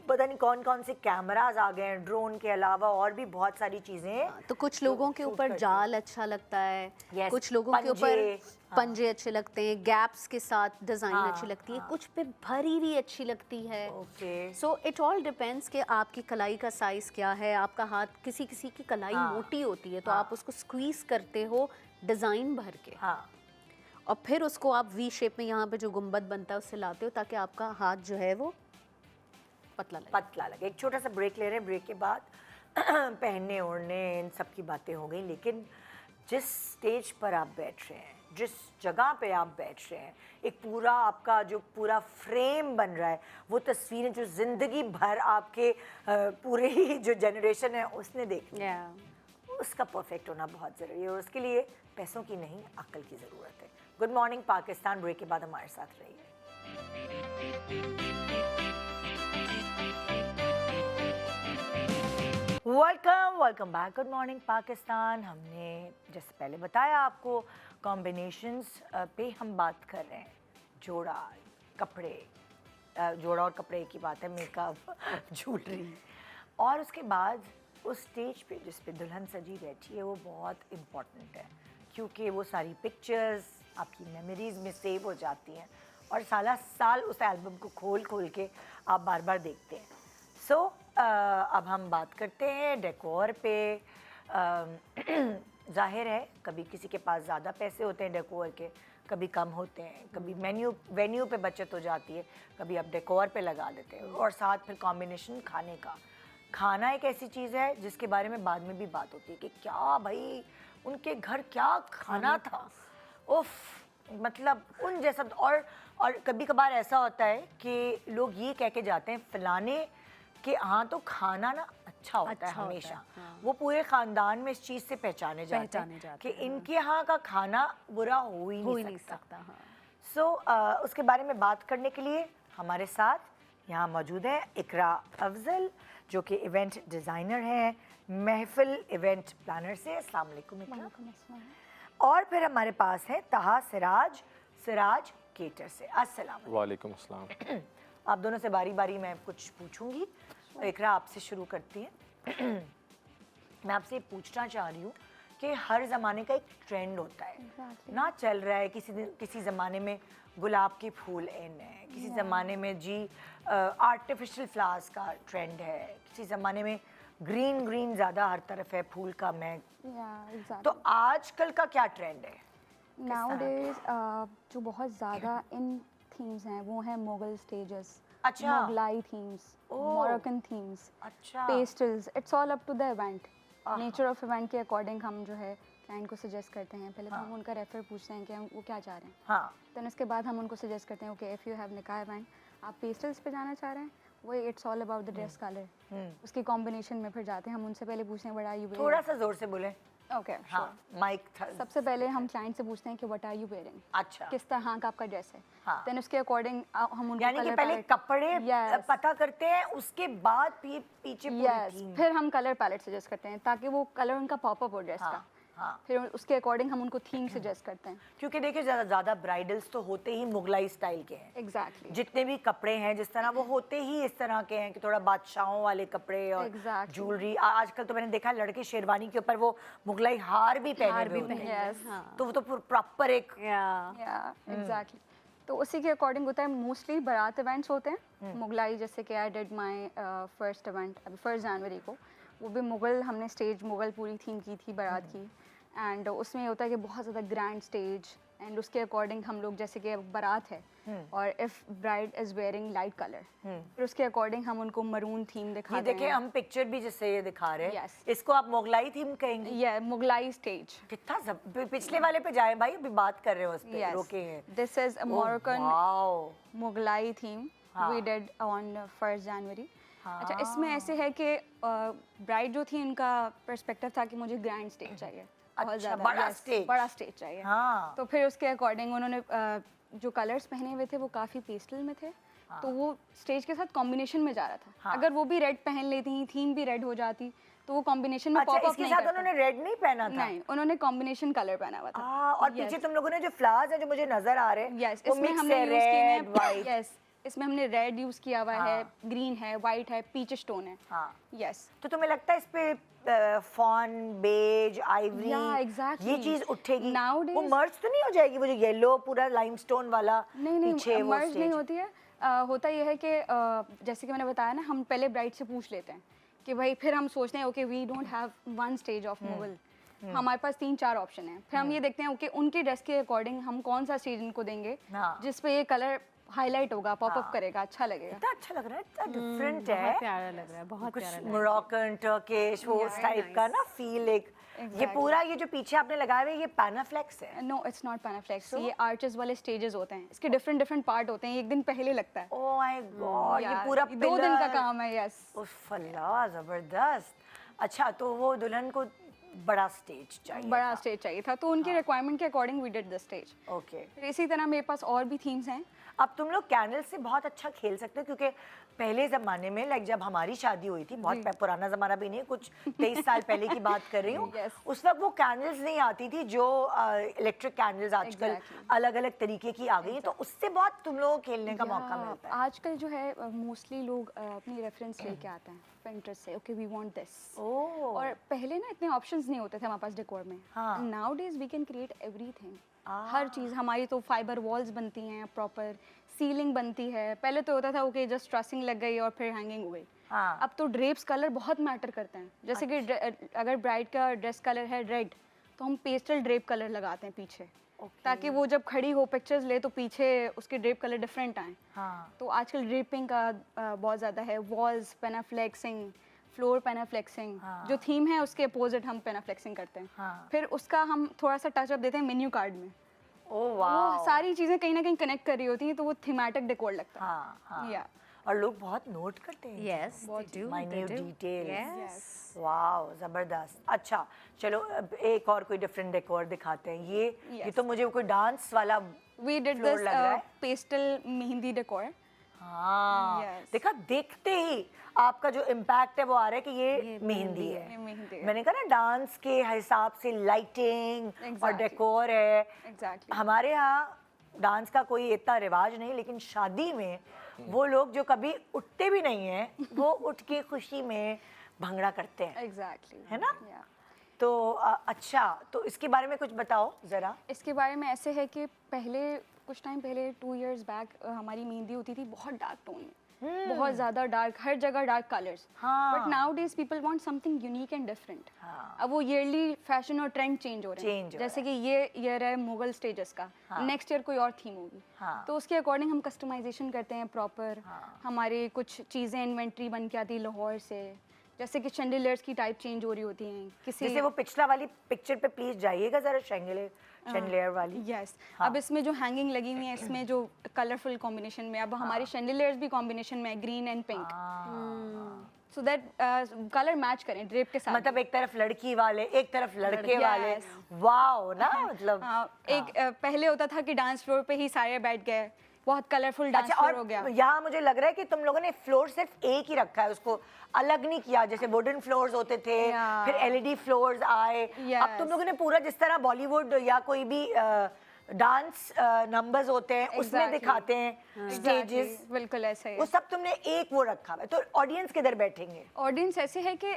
पता नहीं कौन कौन से कैमरास आ गए हैं, ड्रोन के अलावा और भी बहुत सारी चीजें। तो कुछ लोगों के शूट ऊपर करती जाल अच्छा लगता है, Yes, कुछ लोगों के ऊपर पंजे, पंजे अच्छे लगते हैं, गैप्स के साथ डिजाइन हाँ, अच्छी लगती है, हाँ। कुछ पे भरी भी अच्छी लगती है। Okay, so it all depends कि आपकी कलाई का साइज क्या है। आपका हाथ, किसी किसी की कलाई हाँ, मोटी होती है तो हाँ। आप उसको स्क्वीज करते हो डिजाइन भर के, हाँ और फिर उसको आप वी शेप में यहाँ पे जो गुंबद बनता है उससे लाते हो, ताकि आपका हाथ जो है वो पतला लगे। पतला लगे। एक छोटा सा ब्रेक ले रहे हैं, ब्रेक के बाद पहनने ओढ़ने इन सब की बातें हो गई, लेकिन जिस स्टेज पर आप बैठ रहे हैं, जिस जगह पे आप बैठ रहे हैं, एक पूरा आपका जो पूरा फ्रेम बन रहा है, वो तस्वीरें जो ज़िंदगी भर आपके पूरे ही जो जनरेशन है उसने देखी, उसका परफेक्ट होना बहुत ज़रूरी है, और उसके लिए पैसों की नहीं, अक्ल की ज़रूरत है। गुड मॉर्निंग पाकिस्तान, ब्रेक के बाद हमारे साथ रहिए। Welcome back, good morning Pakistan. हमने जैसे पहले बताया आपको कॉम्बिनेशंस पे हम बात कर रहे हैं। जोड़ा, कपड़े, जोड़ा और कपड़े की बात है, मेकअप, ज्वेलरी, और उसके बाद उस स्टेज पे जिस पे दुल्हन सजी बैठी है वो बहुत इम्पॉर्टेंट है, क्योंकि वो सारी पिक्चर्स आपकी मेमोरीज में सेव हो जाती हैं और साला साल उस एल्बम को खोल खोल के आप बार बार देखते हैं। सो अब हम बात करते हैं डेकोर पे। जाहिर है कभी किसी के पास ज़्यादा पैसे होते हैं डेकोर के, कभी कम होते हैं, कभी वेन्यू पे बचत हो जाती है, कभी आप डेकोर पे लगा देते हैं, और साथ फिर कॉम्बिनेशन खाने का। खाना एक ऐसी चीज़ है जिसके बारे में बाद में भी बात होती है कि क्या भाई उनके घर क्या खाना था, उफ, मतलब उन जैसा। और कभी कभार ऐसा होता है कि लोग ये कह के जाते हैं फलाने कि हाँ तो खाना ना अच्छा होता है हमेशा। हाँ। वो पूरे ख़ानदान में इस चीज़ से पहचाने जाते हैं कि इनके यहाँ का खाना बुरा हो ही नहीं सकता। हाँ। सो उसके बारे में बात करने के लिए हमारे साथ यहाँ मौजूद है इकरा अफजल, जो कि इवेंट डिज़ाइनर हैं महफिल इवेंट प्लानर से। अस्सलाम वालेकुम इकरा। और फिर हमारे पास है ताहा सिराज केटर से। अस्सलाम वालेकुम अस्सलाम। आप दोनों से बारी बारी मैं कुछ पूछूंगी। इकरा आपसे शुरू करती हैं। मैं आपसे पूछना चाह रही हूँ कि हर ज़माने का एक ट्रेंड होता है ना, चल रहा है किसी ज़माने में गुलाब के फूल इन है, किसी ज़माने में जी आर्टिफिशियल फ्लावर्स का ट्रेंड है, किसी ज़माने में ग्रीन ज़्यादा हर तरफ है, फूल का महक। तो आजकल का क्या ट्रेंड है? नाउडेज जो बहुत ज़्यादा इन थीम्स हैं वो हैं मुगल स्टेजेस, अच्छा, मुगलाई थीम्स, मोरक्कन थीम्स, अच्छा, pastels. It's all up to the event, nature of event के अकॉर्डिंग हम जो है क्लाइंट को सजेस्ट करते हैं। पहले तो हम उनका रेफर पूछते हैं कि हम वो क्या चाह रहे हैं, हाँ, देन उसके बाद हम उनको सजेस्ट करते हैं ओके इफ़ यू हैव निकाह इवेंट, आप पेस्टल्स पे जाना चाह रहे हैं, वही it's all about the dress colour, उसकी कॉम्बिनेशन में फिर जाते हैं। हम उनसे पहले पूछते हैं व्हाट आर यू वेयरिंग। थोड़ा सा जोर से बोले। ओके, हाँ, माइक सबसे पहले हम क्लाइंट से पूछते हैं कि व्हाट आर यू वेयरिंग, अच्छा, किस तरह का आपका ड्रेस है। हाँ। देन उसके अकॉर्डिंग हम उनको यानी कि कलर पहले पैलेट, कपड़े Yes. पता करते हैं, उसके बाद फिर पीछे पूरी यस, थीम। फिर हम कलर पैलेट सजेस्ट करते हैं ताकि वो कलर उनका पॉपअप हो ड्रेस का। हाँ, हाँ। फिर उसके अकॉर्डिंग हम उनको थीम सजेस्ट करते हैं। क्योंकि देखिए ज़्यादा ब्राइडल्स तो होते ही मुगलाई स्टाइल के हैं। एग्जैक्टली, जितने भी कपड़े हैं जिस तरह वो होते ही इस तरह के हैं कि थोड़ा बादशाहों वाले कपड़े और Exactly. ज्वेलरी। आजकल तो मैंने देखा लड़के शेरवानी के ऊपर वो मुगलाई हार भी पहने हुए होते हैं। यस, तो वो तो प्रॉपर एक या एग्जैक्टली। तो उसी के अकॉर्डिंग होता है। मोस्टली बारात इवेंट्स होते हैं मुगलाई, जैसे कि I did my first event अभी 1 जनवरी को, वो भी मुगल, हमने स्टेज मुगल पूरी थीम की थी बारात की। एंड उसमें होता है कि बहुत ज़्यादा ग्रैंड स्टेज, एंड उसके अकॉर्डिंग हम लोग जैसे कि बारात है और if bride is wearing light colour, फिर उसके अकॉर्डिंग हम उनको मरून थीम ये दिखाते देखिए हैं। हम पिक्चर भी जिससे ये दिखा रहे हैं, Yes. इसको आप मुगलाई थीम कहेंगे। या मुगलाई स्टेज, कितना पिछले वाले पे जाए भाई, अभी बात कर रहे हो उस पे, रोके हैं। This is a Moroccan wow, Mughlai theme we did on 1 January. अच्छा, इसमें ऐसे है कि ब्राइड जो थी उनका पर्सपेक्टिव था कि मुझे ग्रैंड स्टेज चाहिए, बहुत अच्छा, ज़्यादा, बड़ा yes, स्टेज। बड़ा स्टेज चाहिए। हाँ, तो फिर उसके अकॉर्डिंग उन्होंने जो कलर्स पहने हुए थे वो काफ़ी पेस्टल में थे, तो वो स्टेज के साथ कॉम्बिनेशन में जा रहा था। हाँ। अगर वो भी रेड पहन लेती, थीम भी रेड हो जाती, तो वो कॉम्बिनेशन में अच्छा, पॉप अप इसके नहीं साथ करता। उन्होंने रेड नहीं पहना था? नहीं, उन्होंने कॉम्बिनेशन कलर पहना हुआ था। और पीछे तुम लोगों ने जो फ्लावर्स हैं जो मुझे नजर आ रहे हैं, यस, वो इसमें मिक्स हमने है, यूज किए रेड हैं, वाइट। यस, इसमें हमने रेड यूज किया हुआ है, ग्रीन है, वाइट है, पीच स्टोन है। हाँ, यस, तो तुम्हें लगता है इस पे fawn, beige, ivory, Yeah, exactly. ये चीज उठेगी? Nowadays- वो मर्ज तो नहीं हो जाएगी वो जो येलो पूरा लाइमस्टोन वाला नहीं पीछे वो मर्ज नहीं stage? होती है। होता यह है कि जैसे कि मैंने बताया ना, हम पहले ब्राइड से पूछ लेते हैं कि भाई, फिर हम सोचते हैं okay we don't have 1 stage of Mughal, हमारे पास 3-4 ऑप्शन है। फिर हम ये देखते हैं ओके उनके ड्रेस के अकॉर्डिंग हम कौन सा स्टेज इनको देंगे हाँ। जिस पे ये कलर हाईलाइट होगा, पॉपअप करेगा, अच्छा लगेगा। इतना अच्छा लग रहा है, इतना डिफरेंट है, बहुत प्यारा लग रहा है, बहुत कुछ प्यारा लग रहा है। मोरक्कन, टर्किश, वो उस टाइप का ना फील एक। ये Exactly. पूरा ये जो पीछे आपने लगाए हुए ये पैनाफ्लेक्स है? नो, इट्स नॉट पैनाफ्लेक्स, ये आर्चेस वाले स्टेजेस होते हैं, इसके डिफरेंट पार्ट होते हैं, एक दिन पहले लगता है। ओह माय गॉड, ये पूरा 2 दिन का pillar। काम है। यस, उफ अल्लाह, जबरदस्त। अच्छा, तो वो दुल्हन को बड़ा स्टेज चाहिए बड़ा स्टेज चाहिए था, तो उनकी रिक्वायरमेंट के according we did the stage. Okay. फिर इसी तरह मेरे पास और भी थीम्स हैं। अब तुम लोग कैंडल से बहुत अच्छा खेल सकते हो, क्योंकि पहले ज़माने में लाइक जब हमारी शादी हुई थी, बहुत पुराना ज़माना भी नहीं, कुछ 23 साल पहले की बात कर रही हूँ, Yes. उस वक्त वो कैंडल्स नहीं आती थी जो इलेक्ट्रिक कैंडल्स आजकल Exactly. अलग अलग तरीके की आ गई हैं, तो उससे बहुत तुम लोगों को खेलने का मौका या, मिलता है। आजकल जो है मोस्टली लोग अपनी रेफरेंस लेके आते हैं Pinterest से, ओके वी वांट दिस। ओह, और पहले ना इतने ऑप्शंस नहीं होते थे हमारे पास डेकोर में। हाँ। Nowadays we can create everything. हर चीज़ हमारी तो फाइबर वॉल्स बनती हैं, प्रॉपर सीलिंग बनती है। पहले तो होता था ओके जस्ट ट्रसिंग लग गई और फिर हैंगिंग हो गई। हाँ। अब तो ड्रेप्स कलर बहुत मैटर करते हैं। जैसे कि अगर ब्राइड का ड्रेस कलर है रेड, तो हम पेस्टल ड्रेप कलर लगाते हैं पीछे, ताकि वो जब खड़ी हो पिक्चर्स ले तो पीछे उसके ड्रेप कलर डिफरेंट आए। हाँ। तो आजकल ड्रेपिंग का बहुत ज़्यादा है। वॉल्स पेनाफ्लेक्सिंग, फ्लोर पेनाफ्लेक्सिंग, जो थीम है उसके अपोजिट हम पेनाफ्लेक्सिंग करते हैं। हाँ। फिर उसका हम थोड़ा सा टचअप देते हैं मेन्यू कार्ड में। ओह वो वाह। सारी चीज़ें कहीं ना कहीं कनेक्ट कर रही होती हैं, तो वो थीमेटिक डेकोर लगता है। हाँ हाँ। या और लोग बहुत नोट करते हैं। Yes, they do. Minute They do. details. Yes. Wow, जबरदस्त। अच्छा चलो, अब एक और कोई डिफरेंट डेकोर दिखाते हैं। ये तो मुझे कोई डांस वाला वी डिड floor दिस लग रहा है। Pastel mehndi decor. हाँ। Yes. देखा, देखते ही आपका जो इम्पैक्ट है वो आ रहा है कि ये मेहंदी ये है। मेहंदी है। मैंने कहा ना, डांस के हिसाब से लाइटिंग और Exactly. डेकोर है। एग्जैक्टली। हमारे यहाँ डांस का कोई इतना रिवाज नहीं, लेकिन शादी में वो लोग जो कभी उठते भी नहीं हैं, वो उठ के खुशी में भंगड़ा करते हैं, एग्जैक्टली। है ना? तो अच्छा, तो इसके बारे में कुछ बताओ ज़रा। इसके बारे में ऐसे है कि पहले कुछ टाइम पहले 2 इयर्स बैक हमारी मेहंदी होती थी बहुत डार्क टोन में, बहुत ज़्यादा डार्क, हर जगह डार्क कलर्स। हाँ। But now days people want something unique and different. हाँ। अब वो ईयरली फैशन और ट्रेंड चेंज हो रहे हैं। Change हो जैसे कि ये ईयर है मुगल स्टेजस का, नेक्स्ट ईयर कोई और थीम होगी। हाँ। तो उसके अकॉर्डिंग हम कस्टमाइजेशन करते हैं प्रॉपर। हमारे कुछ चीज़ें इन्वेंट्री बन के आती है लाहौर से, जैसे कि चैंडिलियर्स की टाइप चेंज हो रही होती हैं किसी। जैसे वो पिछला वाली पिक्चर पे प्लीज जाइएगा ज़रा, शैंडलियर वाली। यस। अब इसमें जो हैंगिंग लगी हुई है, इसमें जो कलरफुल कॉम्बिनेशन में, अब हमारी शैंडिलियर्स भी कॉम्बिनेशन में है, green and pink, so that colour match करें ड्रेप के साथ। मतलब एक तरफ लड़की वाले, एक तरफ लड़के Yes. वाले। वाओ ना, मतलब एक पहले होता था कि डांस फ्लोर पे ही सारे बैठ गए, बहुत कलरफुल डांस अच्छा। फ्लोर और हो गया। यहाँ मुझे लग रहा है कि तुम लोगों ने फ्लोर सिर्फ एक ही रखा है, उसको अलग नहीं किया। जैसे वुडन फ्लोर्स होते थे, Yeah. फिर एलईडी फ्लोर्स आए। अब तुम Yes. लोगों ने पूरा, जिस तरह बॉलीवुड या कोई भी डांस नंबर्स होते हैं उसमें Exactly. दिखाते हैं स्टेजेस, Exactly, बिल्कुल ऐसा ही वो सब तुमने एक वो रखा हुआ है। तो ऑडियंस किधर बैठेंगे? ऑडियंस ऐसे है कि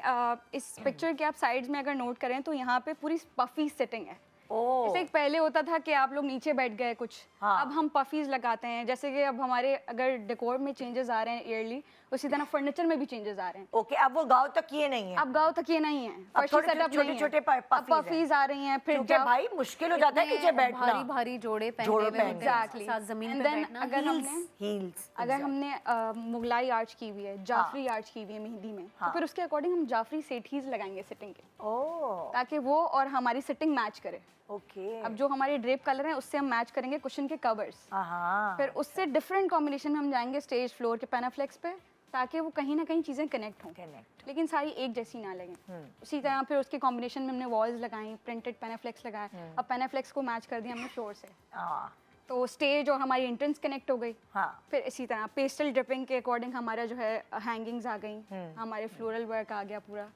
इस पिक्चर के आप साइड्स में अगर नोट करें तो यहाँ पे पूरी पफी सेटिंग है। ओह, जैसे एक पहले होता था कि आप लोग नीचे बैठ गए कुछ, हाँ। अब हम पफीज लगाते हैं। जैसे कि अब हमारे अगर डेकोर में चेंजेस आ रहे हैं ईयरली, उसी तरह फर्नीचर में भी चेंजेस आ रहे हैं। ओके। अब वो गाँव तक ये नहीं है, अब गाँव तक ये नहीं है, फर्शी थोड़े सेटअप नहीं है। छोटे-छोटे अब puffies हैं। पफीज आ रही हैं, फिर क्योंकि भाई मुश्किल हो जाता है नीचे बैठना। भारी भारी जोड़े पहने जोड़े हुए पहने। होते हैं, Exactly. साथ जमीन And पे then बैठना, अगर heels। हमने हील्स। अगर हमने मुगलाई आर्च की हुई है, जाफरी आर्च की हुई है मेहंदी में, हाँ। तो फिर उसके अकॉर्डिंग हम जाफरी सेठीज लगाएंगे सिटिंग के, ओह, ताकि वो और हमारी सिटिंग मैच करे। ओके। अब जो हमारे ड्रेप कलर हैं उससे हम मैच करेंगे कुशन के कवर्स, हाँ। फिर उससे डिफरेंट कॉम्बिनेशन में हम जाएंगे स्टेज फ्लोर के पैनाफ्लेक्स पे, ताकि वो कहीं ना कहीं चीज़ें कनेक्ट हों, कनेक्ट। लेकिन सारी एक जैसी ना लगें। उसी तरह फिर उसके कॉम्बिनेशन में हमने वॉल्स लगाई, प्रिंटेड पैनाफ्लेक्स लगाए, अब पैनाफ्लेक्स को मैच कर दिया हमने फ्लोर से, हाँ तो स्टेज और हमारी एंट्रेंस कनेक्ट हो गई। हाँ। फिर इसी तरह पेस्टल ड्रिपिंग के अकॉर्डिंग हमारा जो है हैंगिंग्स आ गई, हमारे फ्लोरल वर्क आ गया पूरा।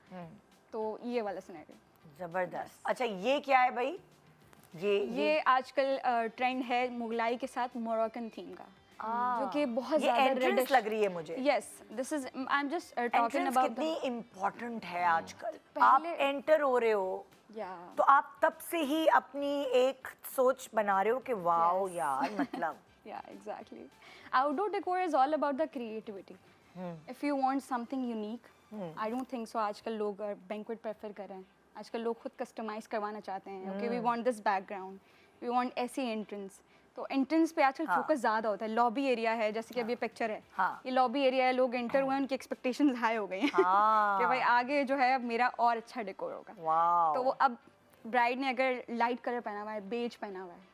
तो ये वाला सिनेरियो। जबरदस्त। अच्छा, ये क्या है भाई? ये आजकल ट्रेंड है मुगलाई के साथ मोरक्कन थीम का, जो कि बहुत ये ज्यादा एंट्रेंस रेडिश लग रही है मुझे। Yes, this is I am just talking entrance about कितनी इम्पोर्टेंट है आजकल। आप पहले- एंटर हो रहे हो या तो आप तब से ही अपनी एक सोच बना रहे हो कि वाओ यार, मतलब yeah exactly. Outdoor decor is all about the creativity. If you want something unique, I don't think so आजकल लोग banquet prefer कर रहे हैं, आजकल लोग खुद कस्टमाइज करवाना चाहते हैं। Okay, we want this background, we want ऐसी एंट्रेंस, तो एंट्रेंस पे आजकल फोकस ज़्यादा होता है। लॉबी एरिया है, जैसे कि अभी पिक्चर है, हाँ। ये लॉबी एरिया है, लोग एंटर हुए हैं, उनकी एक्सपेक्टेशंस हाई हो गई हैं हाँ। कि भाई आगे जो है अब मेरा और अच्छा डेकोर होगा। वाओ। तो वो अब ब्राइड ने अगर लाइट कलर पहना हुआ है, बेज पहना हुआ है,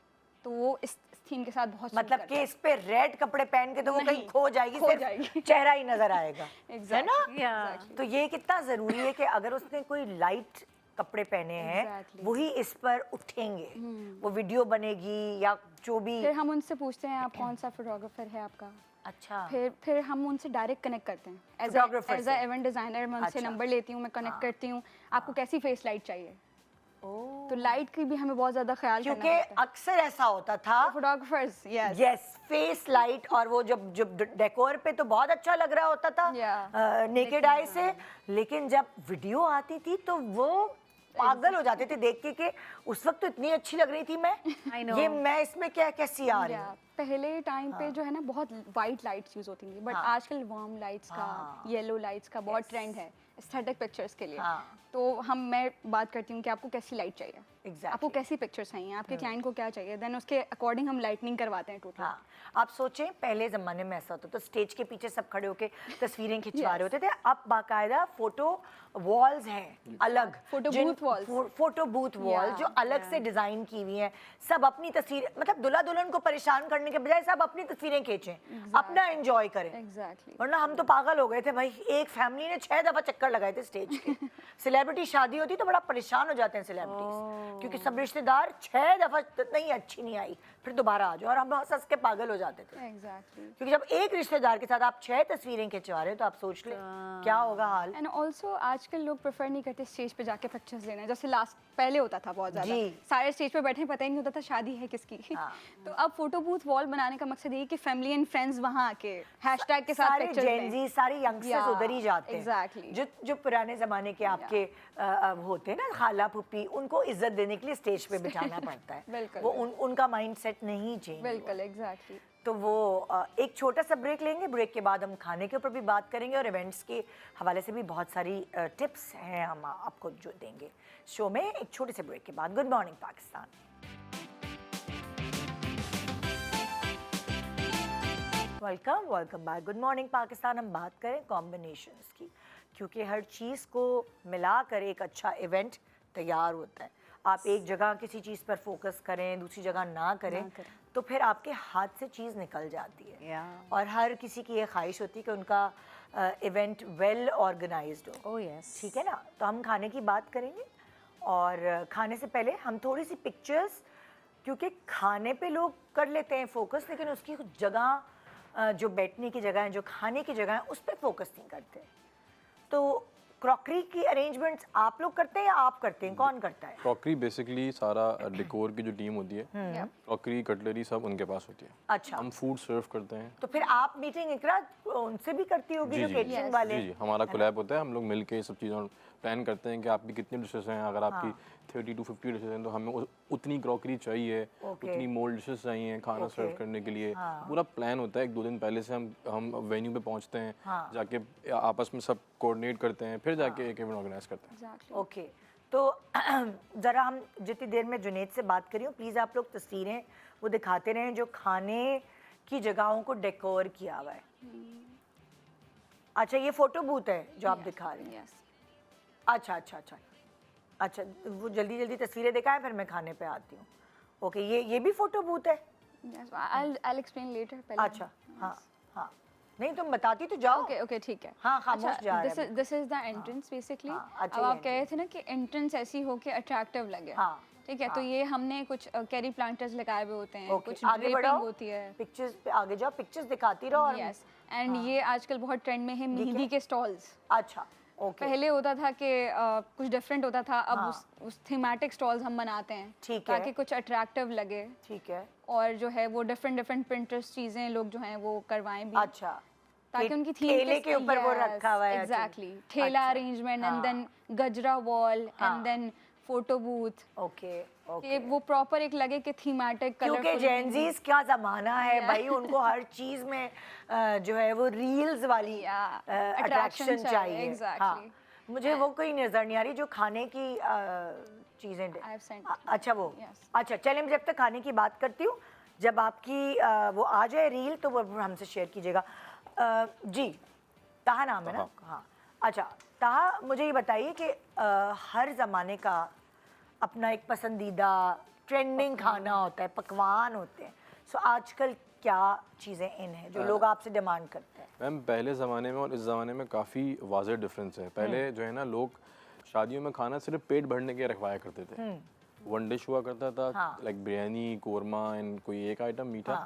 तो वो इस थीम के साथ बहुत suit मतलब करता कि इस पे रेड कपड़े पहन के तो वो नहीं, कहीं खो जाएगी, खो सिर्फ जाएगी। चेहरा ही नजर आएगा, है। है ना? Yeah. तो ये कितना जरूरी है कि अगर उसने कोई लाइट कपड़े पहने हैं Exactly. वही इस पर उठेंगे, वो वीडियो बनेगी या जो भी। फिर हम उनसे पूछते हैं आप कौन सा फोटोग्राफर है आपका, अच्छा, फिर हम उनसे डायरेक्ट कनेक्ट करते हैं Photographer एज से। अ इवेंट डिज़ाइनर। मैं उनसे अच्छा। नंबर लेती हूँ, मैं कनेक्ट करती हूँ, आपको कैसी फेस लाइट चाहिए। ओह, तो लाइट की भी हमें बहुत ज़्यादा ख्याल करना क्योंकि पड़ता है। अक्सर ऐसा होता था photographers yes yes, face light और वो जब जब डेकोर पे तो बहुत अच्छा लग रहा होता था Yeah. नेकेड आई से, लेकिन जब वीडियो आती थी तो वो पागल हो जाते थे देख के कि उस वक्त तो इतनी अच्छी लग रही थी मैं, I know. ये मैं इसमें क्या कैसी आ रही हूँ। पहले टाइम पे जो है ना बहुत वाइट लाइट्स यूज होती थी, बट हाँ। आजकल वार्म लाइट्स का, हाँ। येलो लाइट्स का बहुत ट्रेंड है एस्थेटिक पिक्चर्स के लिए। हाँ। तो मैं बात करती हूँ कि आपको कैसी लाइट चाहिए, Exactly. आपको कैसी पिक्चर्स चाहिए, आपके क्लाइंट को क्या चाहिए, देन उसके अकॉर्डिंग हम लाइटनिंग करवाते हैं टोटल। हाँ, आप सोचें पहले ज़माने में ऐसा होता तो स्टेज के पीछे सब खड़े होके तस्वीरें खिंचवा रहे होते थे, अब बाकायदा फोटो वॉल्स हैं अलग, Photo जिन- booth walls. Photo booth wall जो अलग से डिजाइन की हुई हैं, सब अपनी तस्वीर, मतलब दूल्हा दुल्हन को परेशान करने के बजाय सब अपनी तस्वीरें खींचें, अपना एंजॉय करें। एग्जैक्टली। वरना हम तो पागल हो गए थे भाई, एक फैमिली ने 6 दफा चक्कर लगाए थे स्टेज के। सेलिब्रिटी शादी होती तो बड़ा परेशान हो जाते हैं सेलिब्रिटीज, क्योंकि सब रिश्तेदार 6 दफा नहीं अच्छी नहीं आई फिर दोबारा आ जाओ, और हम हंस हंस के पागल हो जाते थे। एग्जैक्टली। क्योंकि जब एक रिश्तेदार के साथ आप 6 तस्वीरें खिंचवा रहे हो तो आप सोच ले क्या होगा हाल। एंड ऑल्सो आजकल लोग प्रेफर नहीं करते स्टेज पे जाके पिक्चर्स लेना, जैसे लास्ट पहले होता था बहुत ज़्यादा, जी। सारे स्टेज पे बैठे पता ही नहीं होता था शादी है किसकी। हाँ। तो अब फोटो बूथ वॉल बनाने का मकसद ये है कि फैमिली एंड फ्रेंड्स वहाँ आके हैशटैग के साथ सारे पिक्चर्स लें। जेनजी सारे यंगस्टर्स Yeah, उधर ही जाते हैं। exactly. जो जो पुराने जमाने के आपके होते हैं ना खाला फूफी, उनको इज्जत देने के लिए स्टेज पे बिठाना पड़ता है। बिल्कुल, वो उनका माइंडसेट नहीं चेंज। बिल्कुल एग्जैक्टली। तो वो एक छोटा सा ब्रेक लेंगे, ब्रेक के बाद हम खाने के ऊपर भी बात करेंगे और इवेंट्स के हवाले से भी बहुत सारी टिप्स हैं हम आपको जो देंगे शो में, एक छोटे से ब्रेक के बाद। Good morning Pakistan. Welcome back. Good morning Pakistan. हम बात करें कॉम्बिनेशंस की, क्योंकि हर चीज़ को मिलाकर एक अच्छा इवेंट तैयार होता है। आप एक जगह किसी चीज़ पर फोकस करें, दूसरी जगह ना करें तो फिर आपके हाथ से चीज़ निकल जाती है। Yeah. और हर किसी की ये ख्वाहिश होती है कि उनका इवेंट वेल ऑर्गेनाइज्ड हो। Oh yes. ठीक है ना, तो हम खाने की बात करेंगे और खाने से पहले हम थोड़ी सी पिक्चर्स, क्योंकि खाने पे लोग कर लेते हैं फोकस, लेकिन उसकी कुछ जगह जो बैठने की जगह है, जो खाने की जगह है, उस पर फोकस नहीं करते। तो क्रॉकरी की अरेंजमेंट्स आप लोग करते हैं या आप करते हैं, कौन करता है? क्रॉकरी बेसिकली सारा डेकोर की जो टीम होती है, क्रॉकरी कटलरी सब उनके पास होती है। अच्छा, हम फूड सर्व करते हैं। तो फिर आप मीटिंग इकरा उनसे भी करती होगी जो केटरिंग वाले? जी, हमारा कोलैब होता है, हम लोग मिलके सब चीज़ें प्लान करते हैं कि आपकी कितनी डिशेस हैं। अगर आपकी 30 to 50 डिशेस हैं तो हमें उतनी क्रॉकरी चाहिए, उतनी मोल्ड डिशेस चाहिए खाना सर्व करने के लिए। पूरा प्लान होता है, 1-2 दिन पहले से हम वेन्यू पे पहुंचते हैं, जाके आपस में सब कोऑर्डिनेट करते हैं, फिर जाके एक इवेंट ऑर्गेनाइज करते हैं। एग्जैक्टली। ओके, तो ज़रा हम जितनी देर में जुनेद से बात करी हूँ, प्लीज़ आप लोग तस्वीरें वो दिखाते रहें जो खाने की जगहों को डेकोर किया हुआ है। अच्छा, ये फोटो बूथ है जो आप दिखा रहे हैं? यस। अच्छा, वो जल्दी जल्दी तस्वीरें दिखाएं फिर मैं खाने पे आती हूँ। ओके, ये भी फोटो बूथ है? यस, I'll explain later पहले। अच्छा, हाँ, नहीं तुम बताती तो जाओ। ओके ठीक है। हाँ, खामोश जा रहे हैं। This is the entrance basically. हाँ, अच्छा, अब ये आप कह रहे थे ना कि एंट्रेंस ऐसी हो कि अट्रैक्टिव लगे। हाँ, ठीक है, तो ये हमने कुछ कैरी प्लांटर्स लगाए हुए होते हैं, ओके, कुछ आगे ड्रेपिंग बढ़ाओ, होती है। पिक्चर्स पे आगे जाओ, पिक्चर्स दिखाती रहो। और यस, एंड ये आजकल बहुत ट्रेंड में है मेहंदी के स्टॉल्स। अच्छा, ओके, पहले होता था कि कुछ डिफरेंट होता था, अब उस थीमेटिक स्टॉल्स हम बनाते हैं ठीक है। ताकि कुछ अट्रैक्टिव लगे, ठीक है, और जो है वो डिफरेंट पिंटरेस्ट चीजें लोग जो हैं वो करवाएं भी, अच्छा, ताकि उनकी थीम ठेले के ऊपर वो रखा हुआ है। एग्जैक्टली, ठेला अरेंजमेंट एंड देन गजरा wall and then photo booth, okay, कि वो प्रॉपर एक लगे कि थीमेटिक क्योंकि कलरफुल। जेनजीज क्या ज़माना है भाई, उनको हर चीज़ में जो है वो रील्स वाली अट्रैक्शन चाहिए। एग्जैक्टली। मुझे वो कोई नज़र नहीं आ रही जो खाने की चीज़ें अच्छा वो Yes. अच्छा, चलें मैं जब तक खाने की बात करती हूँ, जब आपकी वो आ जाए रील तो वो हमसे शेयर कीजिएगा। जी, ताहा नाम है ना? हाँ, अच्छा ताहा, मुझे ये बताइए कि हर ज़माने का अपना एक पसंदीदा ट्रेंडिंग खाना होता है, पकवान होते हैं। सो आजकल क्या चीज़ें इन हैं जो लोग आपसे डिमांड करते हैं? मैम, पहले ज़माने में और इस ज़माने में काफ़ी वाज़ेह डिफरेंस है। पहले जो है ना, लोग शादियों में खाना सिर्फ पेट भरने के रखवाया करते थे। वन डिश हुआ करता था, लाइक बिरयानी, कोरमा एंड कोई एक आइटम मीठा।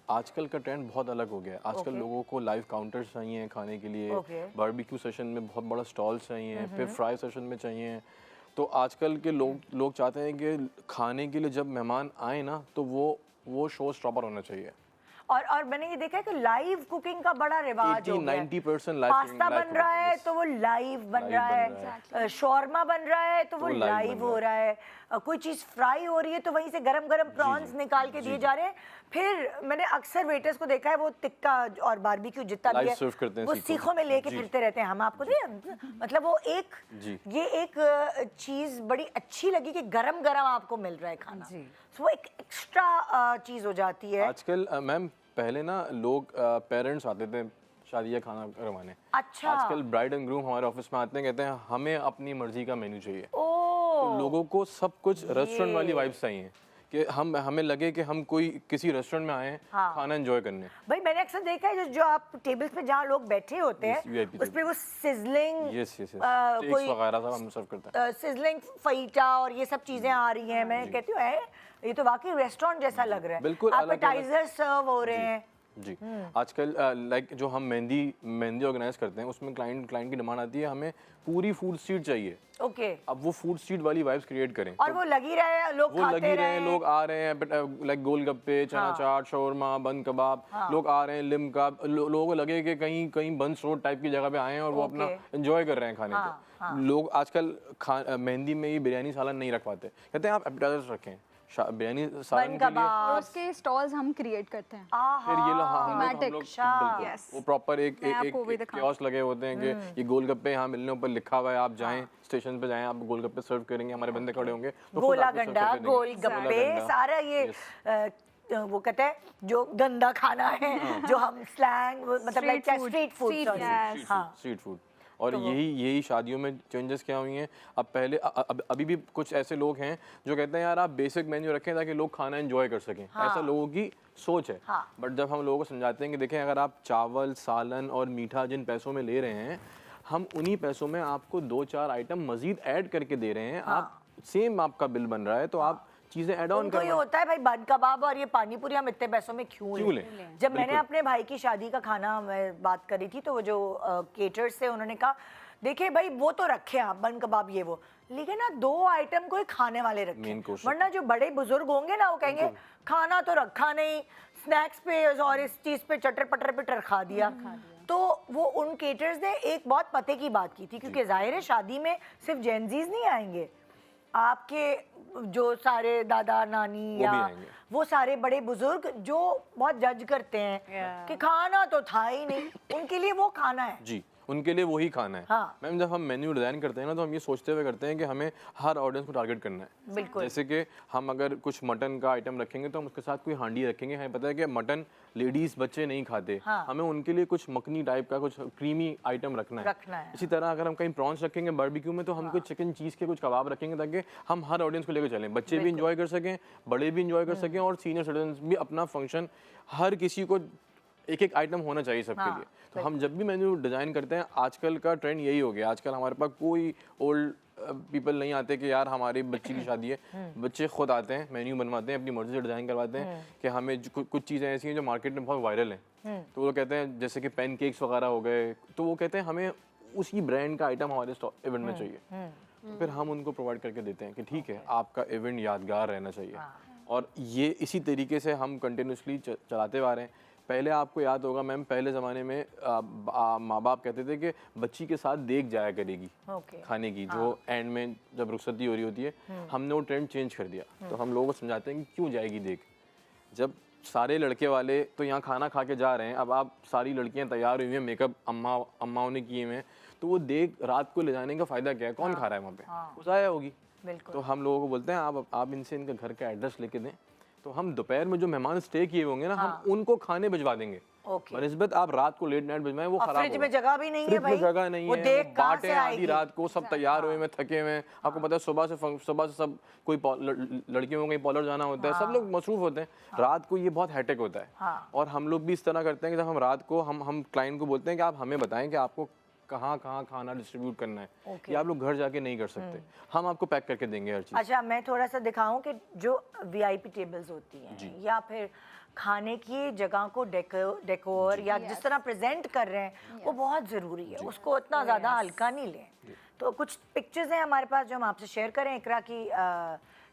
आजकल का ट्रेंड बहुत अलग हो गया है। आजकल लोगों को लाइव काउंटर्स चाहिए खाने के लिए, बारबेक्यू सेशन में बहुत बड़ा स्टॉल्स चाहिए, फिर फ्राई सेशन में चाहिए। तो आजकल के लोग चाहते हैं कि खाने के लिए जब मेहमान आए ना तो वो शो स्टॉपर होना चाहिए। और मैंने ये देखा है कि लाइव कुकिंग का बड़ा रिवाज हो गया है। 80-90% लाइव पास्ता बन रहा है तो वो लाइव बन रहा है, शॉर्मा बन रहा है तो वो लाइव हो रहा है, कोई चीज़ फ्राई हो रही है तो वहीं से गरम गरम प्रॉन्स निकाल के दिए जा रहे हैं। फिर मैंने अक्सर वेटर्स को देखा है वो टिक्का और बारबेक्यू जितना भी है वो सीखों में लेके फिरते रहते हैं। हम आपको दें मतलब वो ये एक चीज़ बड़ी अच्छी लगी कि गरम गरम आपको मिल रहा है खाना, तो वो एक एक्स्ट्रा चीज़ हो जाती है। आजकल मैम पहले ना लोग पेरेंट्स आते थे शादी का खाना करवाने। अच्छा। आजकल ब्राइड एंड ग्रूम हमारे ऑफिस में आते हैं, कहते हैं हमें अपनी मर्जी का मेन्यू चाहिए। तो लोगों को सब कुछ रेस्टोरेंट वाली वाइब्स चाहिए कि हमें लगे कि हम कोई किसी रेस्टोरेंट में आए हैं खाना एंजॉय करने। भाई मैंने अक्सर देखा है जो आप टेबल्स पे जहाँ लोग बैठे होते हैं उस पे वो सिजलिंग कोई वगैरह सब हम सर्व करते हैं, सिजलिंग फईटा और ये सब चीजें आ रही हैं। मैं कहती हूँ ये तो वाकई रेस्टोरेंट जैसा लग रहा है। बिल्कुल एपेटाइजर सर्व हो रहे हैं। जी आजकल लाइक जो हम मेहंदी ऑर्गेनाइज करते हैं उसमें क्लाइंट की डिमांड आती है हमें पूरी फूड स्ट्रीट चाहिए। ओके। अब वो फूड स्ट्रीट वाली वाइब्स क्रिएट करें और वो लगी रहे, लोग खाते रहे, लोग आ रहे हैं, लाइक गोलगप्पे, चना चाट, शौरमा, बन कबाब, लोग आ रहे हैं, लिमका, लोगों को लगे कि कहीं बंस रोड टाइप की जगह पे आए हैं और वो अपना एंजॉय कर रहे हैं खाने को। लोग आजकल मेहंदी में ये बिरयानी सालन नहीं रख पाते, कहते हैं आप एपेटाइजर्स रखें, बिरयानी सालन के लिए और उसके स्टॉल्स हम क्रिएट करते हैं। फिर ये लोग वो प्रॉपर एक कियोस्क लगे होते हैं कि ये गोलगप्पे यहाँ मिलने ऊपर लिखा हुआ है, आप जाएं स्टेशन पे जाएं, आप गोलगप्पे सर्व करेंगे, हमारे बंदे खड़े होंगे तो गोला गंडा, गोलगप्पे सारा ये वो कहते हैं जो गंदा खाना है जो हम स्लैंग मतलब लाइक स्ट्रीट फूड। और यही शादियों में चेंजेस क्या हुई हैं। अब पहले अभी भी कुछ ऐसे लोग हैं जो कहते हैं यार आप बेसिक मेन्यू रखें ताकि लोग खाना एंजॉय कर सकें। ऐसा लोगों की सोच है। बट जब हम लोगों को समझाते हैं कि देखें अगर आप चावल, सालन और मीठा जिन पैसों में ले रहे हैं, हम उन्हीं पैसों में आपको 2-4 आइटम मजीद ऐड करके दे रहे हैं, आप सेम आपका बिल बन रहा है तो आप चीजें ऐड ऑन करवाएं। ये होता है भाई बन कबाब और ये पानी पूरी हम इतने पैसों में क्यों लें? जब मैंने अपने भाई की शादी का खाना मैं बात करी थी तो वो जो केटर्स थे उन्होंने कहा देखिए भाई वो तो रखे आप बन कबाब ये वो, लेकिन ना 2 आइटम कोई खाने वाले रखे, वरना जो बड़े बुजुर्ग होंगे ना वो कहेंगे खाना तो रखा नहीं, स्नैक्स पे और इस चीज पे चटर पटर पे रखा दिया। तो वो उन केटर्स ने एक बहुत पते की बात की थी क्योंकि जाहिर है शादी में सिर्फ जेनजीज नहीं आएंगे, आपके जो सारे दादा नानी या वो सारे बड़े बुजुर्ग जो बहुत जज करते हैं कि खाना तो था ही नहीं, उनके लिए वो खाना है जी, उनके लिए वही खाना है। मैम जब हम मेन्यू डिज़ाइन करते हैं ना तो हम ये सोचते हुए करते हैं कि हमें हर ऑडियंस को टारगेट करना है। बिल्कुल। जैसे कि हम अगर कुछ मटन का आइटम रखेंगे तो हम उसके साथ कोई हांडी रखेंगे, हमें पता है कि मटन लेडीज बच्चे नहीं खाते, हमें उनके लिए कुछ मखनी टाइप का कुछ क्रीमी आइटम रखना है। इसी तरह अगर हम कहीं प्रॉन्स रखेंगे बारबेक्यू में तो हम कुछ चिकन चीज़ के कुछ कबाब रखेंगे ताकि हम हर ऑडियंस को लेकर चलें, बच्चे भी इंजॉय कर सकें, बड़े भी इंजॉय कर सकें और सीनियर सिटीजन भी अपना फंक्शन, हर किसी को एक आइटम होना चाहिए सबके लिए। तो हम जब भी मेन्यू डिज़ाइन करते हैं, आजकल का ट्रेंड यही हो गया, आजकल हमारे पास कोई ओल्ड पीपल नहीं आते कि यार हमारी बच्ची की शादी है, बच्चे खुद आते हैं, मेन्यू बनवाते हैं, अपनी मर्जी से डिज़ाइन करवाते हैं कि हमें कुछ चीज़ें ऐसी हैं जो मार्केट में बहुत वायरल हैं, तो वो कहते हैं जैसे कि पैनकेक्स वगैरह हो गए, तो वो कहते हैं हमें उसी ब्रांड का आइटम हमारे इवेंट में चाहिए। तो फिर हम उनको प्रोवाइड करके देते हैं कि ठीक है आपका इवेंट यादगार रहना चाहिए। और ये इसी तरीके से हम कंटिन्यूसली चलाते आ रहे हैं। पहले आपको याद होगा मैम, पहले ज़माने में माँ बाप कहते थे कि बच्ची के साथ देख जाया करेगी खाने की, जो एंड में जब रुखसती हो रही होती है, हमने वो ट्रेंड चेंज कर दिया। तो हम लोगों को समझाते हैं कि क्यों जाएगी देख, जब सारे लड़के वाले तो यहाँ खाना खा के जा रहे हैं, अब आप सारी लड़कियाँ तैयार हुई हैं, मेकअप अम्माओं ने किए हुए हैं, तो वो देख रात को ले जाने का फ़ायदा क्या है, कौन खा रहा है वहाँ पे, वो ज़ाया होगी। तो हम लोगों को बोलते हैं आप इनसे इनका घर का एड्रेस लेके दें, तो हम दोपहर में जो मेहमान स्टे किए होंगे ना, हम उनको खाने भिजवा देंगे। बनिस्बत आप रात को लेट नाइट भिजवाएं, वो खराब फ्रिज में जगह भी नहीं है भाई, जगह नहीं है, बांटे आधी रात को, सब तैयार हुए में थके हुए। आपको पता है सुबह से सब कोई लड़कियों को कहीं पार्लर जाना होता है, सब लोग मसरूफ होते हैं, रात को ये बहुत हेडेक होता है। और हम लोग भी इस तरह करते हैं कि जब हम रात को हम क्लाइंट को बोलते हैं कि आप हमें बताएं कि आपको कहाँ कहाँ खाना डिस्ट्रीब्यूट करना है ये आप लोग घर जाके नहीं कर सकते, हम आपको पैक करके देंगे हर चीज़। अच्छा, मैं थोड़ा सा दिखाऊं कि जो वीआईपी टेबल्स होती हैं या फिर खाने की जगह को डेकोर या जिस तरह प्रेजेंट कर रहे हैं वो बहुत ज़रूरी है, उसको इतना ज़्यादा हल्का नहीं लें। तो कुछ पिक्चर्स हैं हमारे पास जो हम आपसे शेयर करें। इकरा की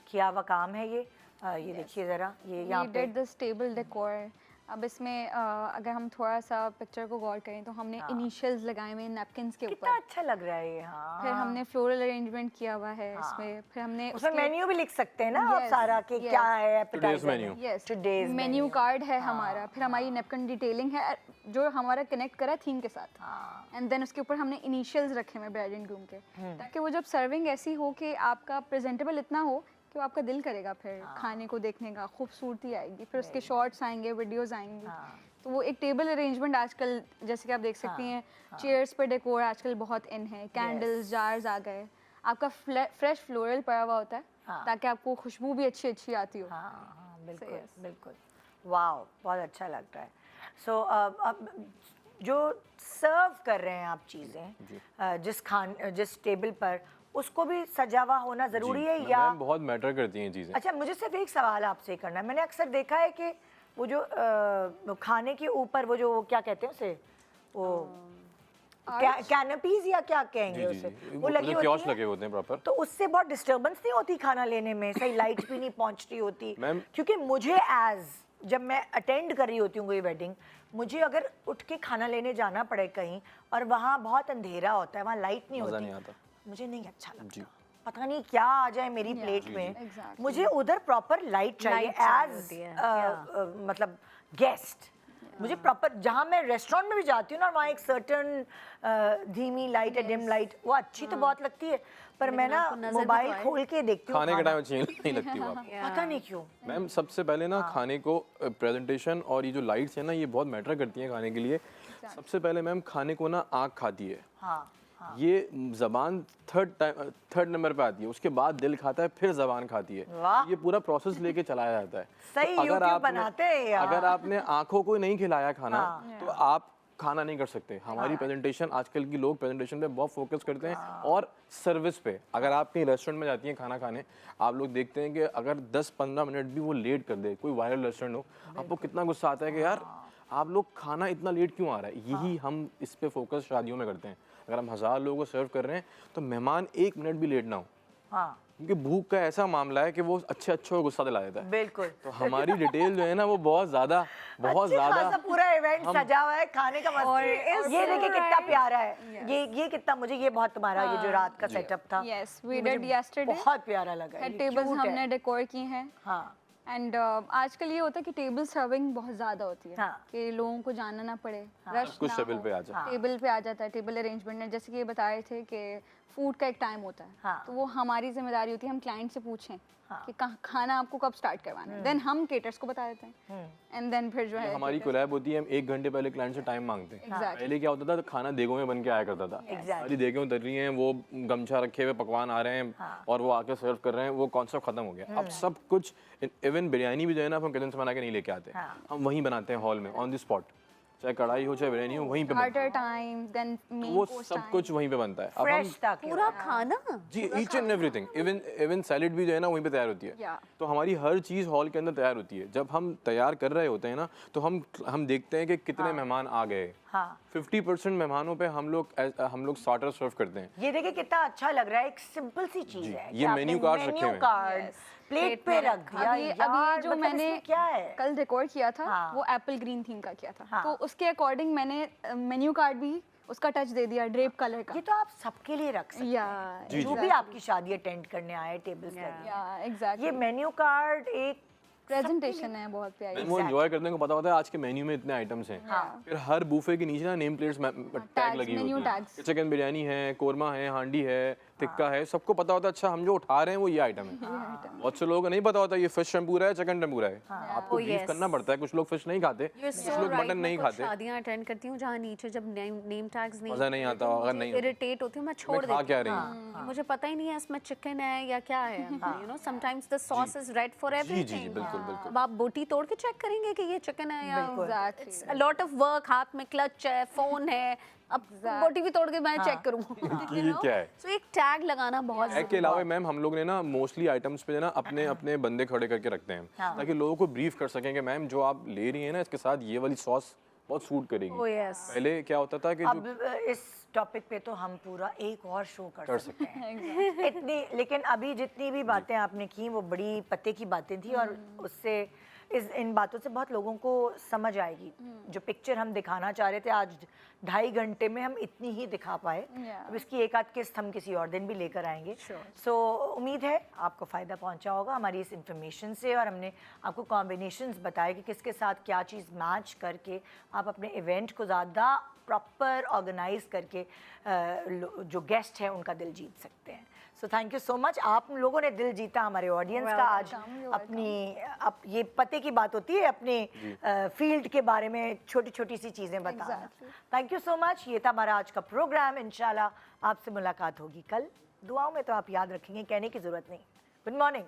किया हुआ काम है ये देखिए ज़रा, ये यहाँ पे डिड दिस टेबल डेकोर। अब इसमें अगर हम थोड़ा सा पिक्चर को गौर करें तो हमने इनिशियल्स लगाए हुए नैपकिन्स के कितना ऊपर, अच्छा लग रहा है ये। हाँ, फिर हमने फ्लोरल अरेंजमेंट किया हुआ है इसमें, फिर हमने उसमें मेन्यू भी लिख सकते हैं ना आप Yes, सारा कि yes. क्या है Today's menu. Yes today's menu card है हमारा, फिर हमारी नैपकिन डिटेलिंग है जो हमारा कनेक्ट करा थीम के साथ, एंड देन उसके ऊपर हमने इनिशियल्स रखे हुए ब्राइड एंड ग्रूम के, ताकि वो जब सर्विंग ऐसी हो कि आपका प्रेजेंटेबल इतना हो कि वो आपका दिल करेगा फिर खाने को देखने का, खूबसूरती आएगी, फिर उसके शॉर्ट्स आएंगे, वीडियोस आएंगी। तो वो एक टेबल अरेंजमेंट आजकल जैसे कि आप देख सकती हैं, चेयर्स पर डेकोर आजकल बहुत इन है, कैंडल्स जार्स आ गए, आपका फ्रेश फ्लोरल पड़ा हुआ होता है ताकि आपको खुशबू भी अच्छी अच्छी आती हो। बिल्कुल बिल्कुल, वाह बहुत अच्छा लगता है। सो अब जो सर्व कर रहे हैं आप चीज़ें जिस टेबल पर, उसको भी सजा हुआ होना ज़रूरी है या मैम बहुत मैटर करती हैं चीज़ें। अच्छा, मुझे सिर्फ एक सवाल आपसे करना है। मैंने अक्सर देखा है कि वो जो खाने के ऊपर वो जो क्या कहते हैं उसे, वो कैनपीज या क्या कहेंगे उसे, वो लगी होती कियोस्क है, लगे होते हैं प्रॉपर। तो उससे बहुत डिस्टर्बेंस नहीं होती खाना लेने में, सही लाइट भी नहीं पहुंचती होती? क्योंकि मुझे जब मैं अटेंड कर रही होती हूँ कोई वेडिंग, मुझे अगर उठ के खाना लेने जाना पड़े कहीं और वहाँ बहुत अंधेरा होता है, वहाँ लाइट नहीं मज़ा होती, नहीं आता। मुझे नहीं अच्छा लगता। पता नहीं क्या आ जाए मेरी प्लेट में, exactly. मुझे उधर प्रॉपर लाइट चाहिए एज मतलब गेस्ट। मुझे प्रॉपर, जहाँ मैं रेस्टोरेंट में भी जाती हूँ ना, वहाँ एक सर्टन धीमी लाइट है, डिम लाइट, वो अच्छी तो बहुत लगती है, पर मैं ना मोबाइल खोल के देखती हूँ खाने के टाइम अच्छी नहीं लगती वो आपको। पता नहीं क्यों। मैम सबसे पहले ना खाने को प्रेजेंटेशन और ये जो लाइट्स है ना ये बहुत मैटर करती हैं खाने के लिए। सबसे पहले मैम खाने को ना आँख खाती है, ये जबान थर्ड नंबर पे आती है, उसके बाद दिल खाता है, फिर जबान खाती है। ये पूरा प्रोसेस लेके चलाया जाता है। सही तो YouTube बनाते हैं यार। अगर आपने आंखों को नहीं खिलाया खाना तो आप खाना नहीं कर सकते। हमारी प्रेजेंटेशन, आजकल की लोग प्रेजेंटेशन पे बहुत फोकस करते हैं और सर्विस पे। अगर आप कहीं रेस्टोरेंट में जाती हैं खाना खाने, आप लोग देखते हैं कि अगर 10-15 मिनट भी वो लेट कर दे, कोई वायरल रेस्टोरेंट हो, आपको कितना गुस्सा आता है कि यार आप लोग खाना इतना लेट क्यों आ रहा है। यही हम इस पे फोकस शादियों में करते हैं। अगर हम 1000 लोगों को सर्व कर रहे हैं तो मेहमान 1 मिनट भी लेट ना हो, क्योंकि भूख का ऐसा मामला है कि वो अच्छे को गुस्सा दिला देता है। बिल्कुल। तो हमारी डिटेल जो है ना वो बहुत ज्यादा पूरा इवेंट सजा हुआ है खाने का मस्त। ये देखिए कितना प्यारा है, ये कितना, मुझे ये बहुत तुम्हारा ये जो रात का सेटअप था, यस वी डिड यस्टरडे, बहुत प्यारा लगा। टेबल्स हमने डेकोर की हैं। हाँ, एंड आजकल ये होता है कि टेबल सर्विंग बहुत ज़्यादा होती है, कि लोगों को जाना ना पड़े, रश कुछ ना टेबल हो, पे आ जाए। टेबल पे आ जाता है। टेबल अरेंजमेंट में जैसे कि ये बता रहे थे कि फूड का एक टाइम होता है, तो वो हमारी जिम्मेदारी होती है, हम क्लाइंट से पूछें कि खाना आपको कब स्टार्ट करवाना है, देन हम केटर्स को बता देते हैं, एंड देन फिर जो है हमारी कोलैब होती है, हम 1 घंटे पहले क्लाइंट से टाइम मांगते हैं। पहले क्या होता था, तो खाना देगों में बन के आया करता था, सारी देगें उतर रही हैं, वो गमछा रखे हुए पकवान आ रहे हैं और वो आके सर्व कर रहे हैं, वो कॉन्सेप्ट खत्म हो गया। अब सब कुछ, इवन बिरयानी भी जो है ना, हम किचन से बना के नहीं लेके आते, हम वहीं बनाते हैं हॉल में ऑन द स्पॉट, चाहे कढ़ाई हो चाहे बिरयानी हो, वहीं पे स्टार्टर टाइम, देन वो सब कुछ वहीं पे बनता है। अब हम पूरा खाना जी each and everything, even salad भी जो है ना वहीं पे तैयार होती है। तो हमारी हर चीज़ हॉल के अंदर तैयार होती है। जब हम तैयार कर रहे होते हैं ना, तो हम देखते हैं कि कितने मेहमान आ गए। 50% मेहमानों पे हम लोग स्टार्टर सर्व करते हैं। ये देखिए कितना अच्छा लग रहा है, एक सिंपल सी चीज है। ये मेन्यू कार्ड रखे हुए हैं, प्लेट पे रख दिया। अभी ये जो मैंने क्या है कल रिकॉर्ड किया था, वो एप्पल ग्रीन थीम का किया था, तो उसके अकॉर्डिंग मैंने मेन्यू कार्ड भी उसका टच दे दिया ड्रेप कलर का। ये तो आप सबके लिए रख सकते हैं, जो भी आपकी शादी अटेंड करने आए, टेबल्स लगे। एग्जैक्टली, ये मेन्यू कार्ड एक प्रेजेंटेशन है बहुत प्यारी। वो एंजॉय करने को पता होता है आज के मेन्यू में इतने आइटम्स हैं। फिर हर बूफे के नीचे ना नेम प्लेट्स टैग लगी होती है, चिकन बिरयानी है, कोरमा है, हांडी है, टिक्का है, सबको पता होता है अच्छा हम जो उठा रहे हैं वो ये आइटम है। बहुत से लोगों को नहीं पता होता ये फिश टेम्पुरा है, चिकन टेम्पुरा है। आपको ब्रीफ करना पड़ता है। कुछ लोग फिश नहीं खाते, कुछ लोग मटन नहीं खाते। शादियां अटेंड करती हूं जहां नीचे जब नेम टैग्स नहीं, मजा नहीं आता, अगर नहीं इरिटेट होती हूं, मैं छोड़ देती हूं। क्या रही है, मुझे पता ही नहीं है इसमें चिकन है या क्या है। You know sometimes the sauce is red for everything. बिल्कुल बिल्कुल। अब आप बोटी तोड़ के चेक करेंगे कि ये चिकन है या बिल्कुल। It's a lot of work, हाथ में क्लच है, फोन है, अब बोटी भी तोड़ के मैं चेक करूँ ये क्या है? सो एक टैग लगाना बहुत टैग के अलावा मैम हम लोग ने ना मोस्टली आइटम्स पे ना अपने अपने बंदे खड़े करके रखते हैं ताकि लोगों को ब्रीफ कर सकें कि मैम जो आप ले रही हैं ना इसके साथ ये वाली सॉस बहुत सूट करेगी। Oh, yes. पहले क्या होता था कि अब इस टॉपिक पे तो हम पूरा एक और शो कर सकते हैं इतनी, लेकिन अभी जितनी भी बातें आपने की वो बड़ी पते की बातें थी और उससे इन बातों से बहुत लोगों को समझ आएगी। जो पिक्चर हम दिखाना चाह रहे थे आज 2.5 घंटे में हम इतनी ही दिखा पाए। अब इसकी एक आध किस्त हम किसी और दिन भी लेकर आएंगे। सो उम्मीद है आपको फ़ायदा पहुंचा होगा हमारी इस इंफॉर्मेशन से, और हमने आपको कॉम्बिनेशंस बताए कि किसके साथ क्या चीज़ मैच करके आप अपने इवेंट को ज़्यादा प्रॉपर ऑर्गेनाइज करके जो गेस्ट हैं उनका दिल जीत सकते हैं। So thank you so much, आप लोगों ने दिल जीता हमारे ऑडियंस का आज अपनी ये पते की बात होती है अपने फील्ड के बारे में छोटी छोटी सी चीज़ें बताना। थैंक यू सो मच, ये था हमारा आज का प्रोग्राम। इंशाल्लाह आपसे मुलाकात होगी कल। दुआओं में तो आप याद रखेंगे, कहने की ज़रूरत नहीं। Good morning.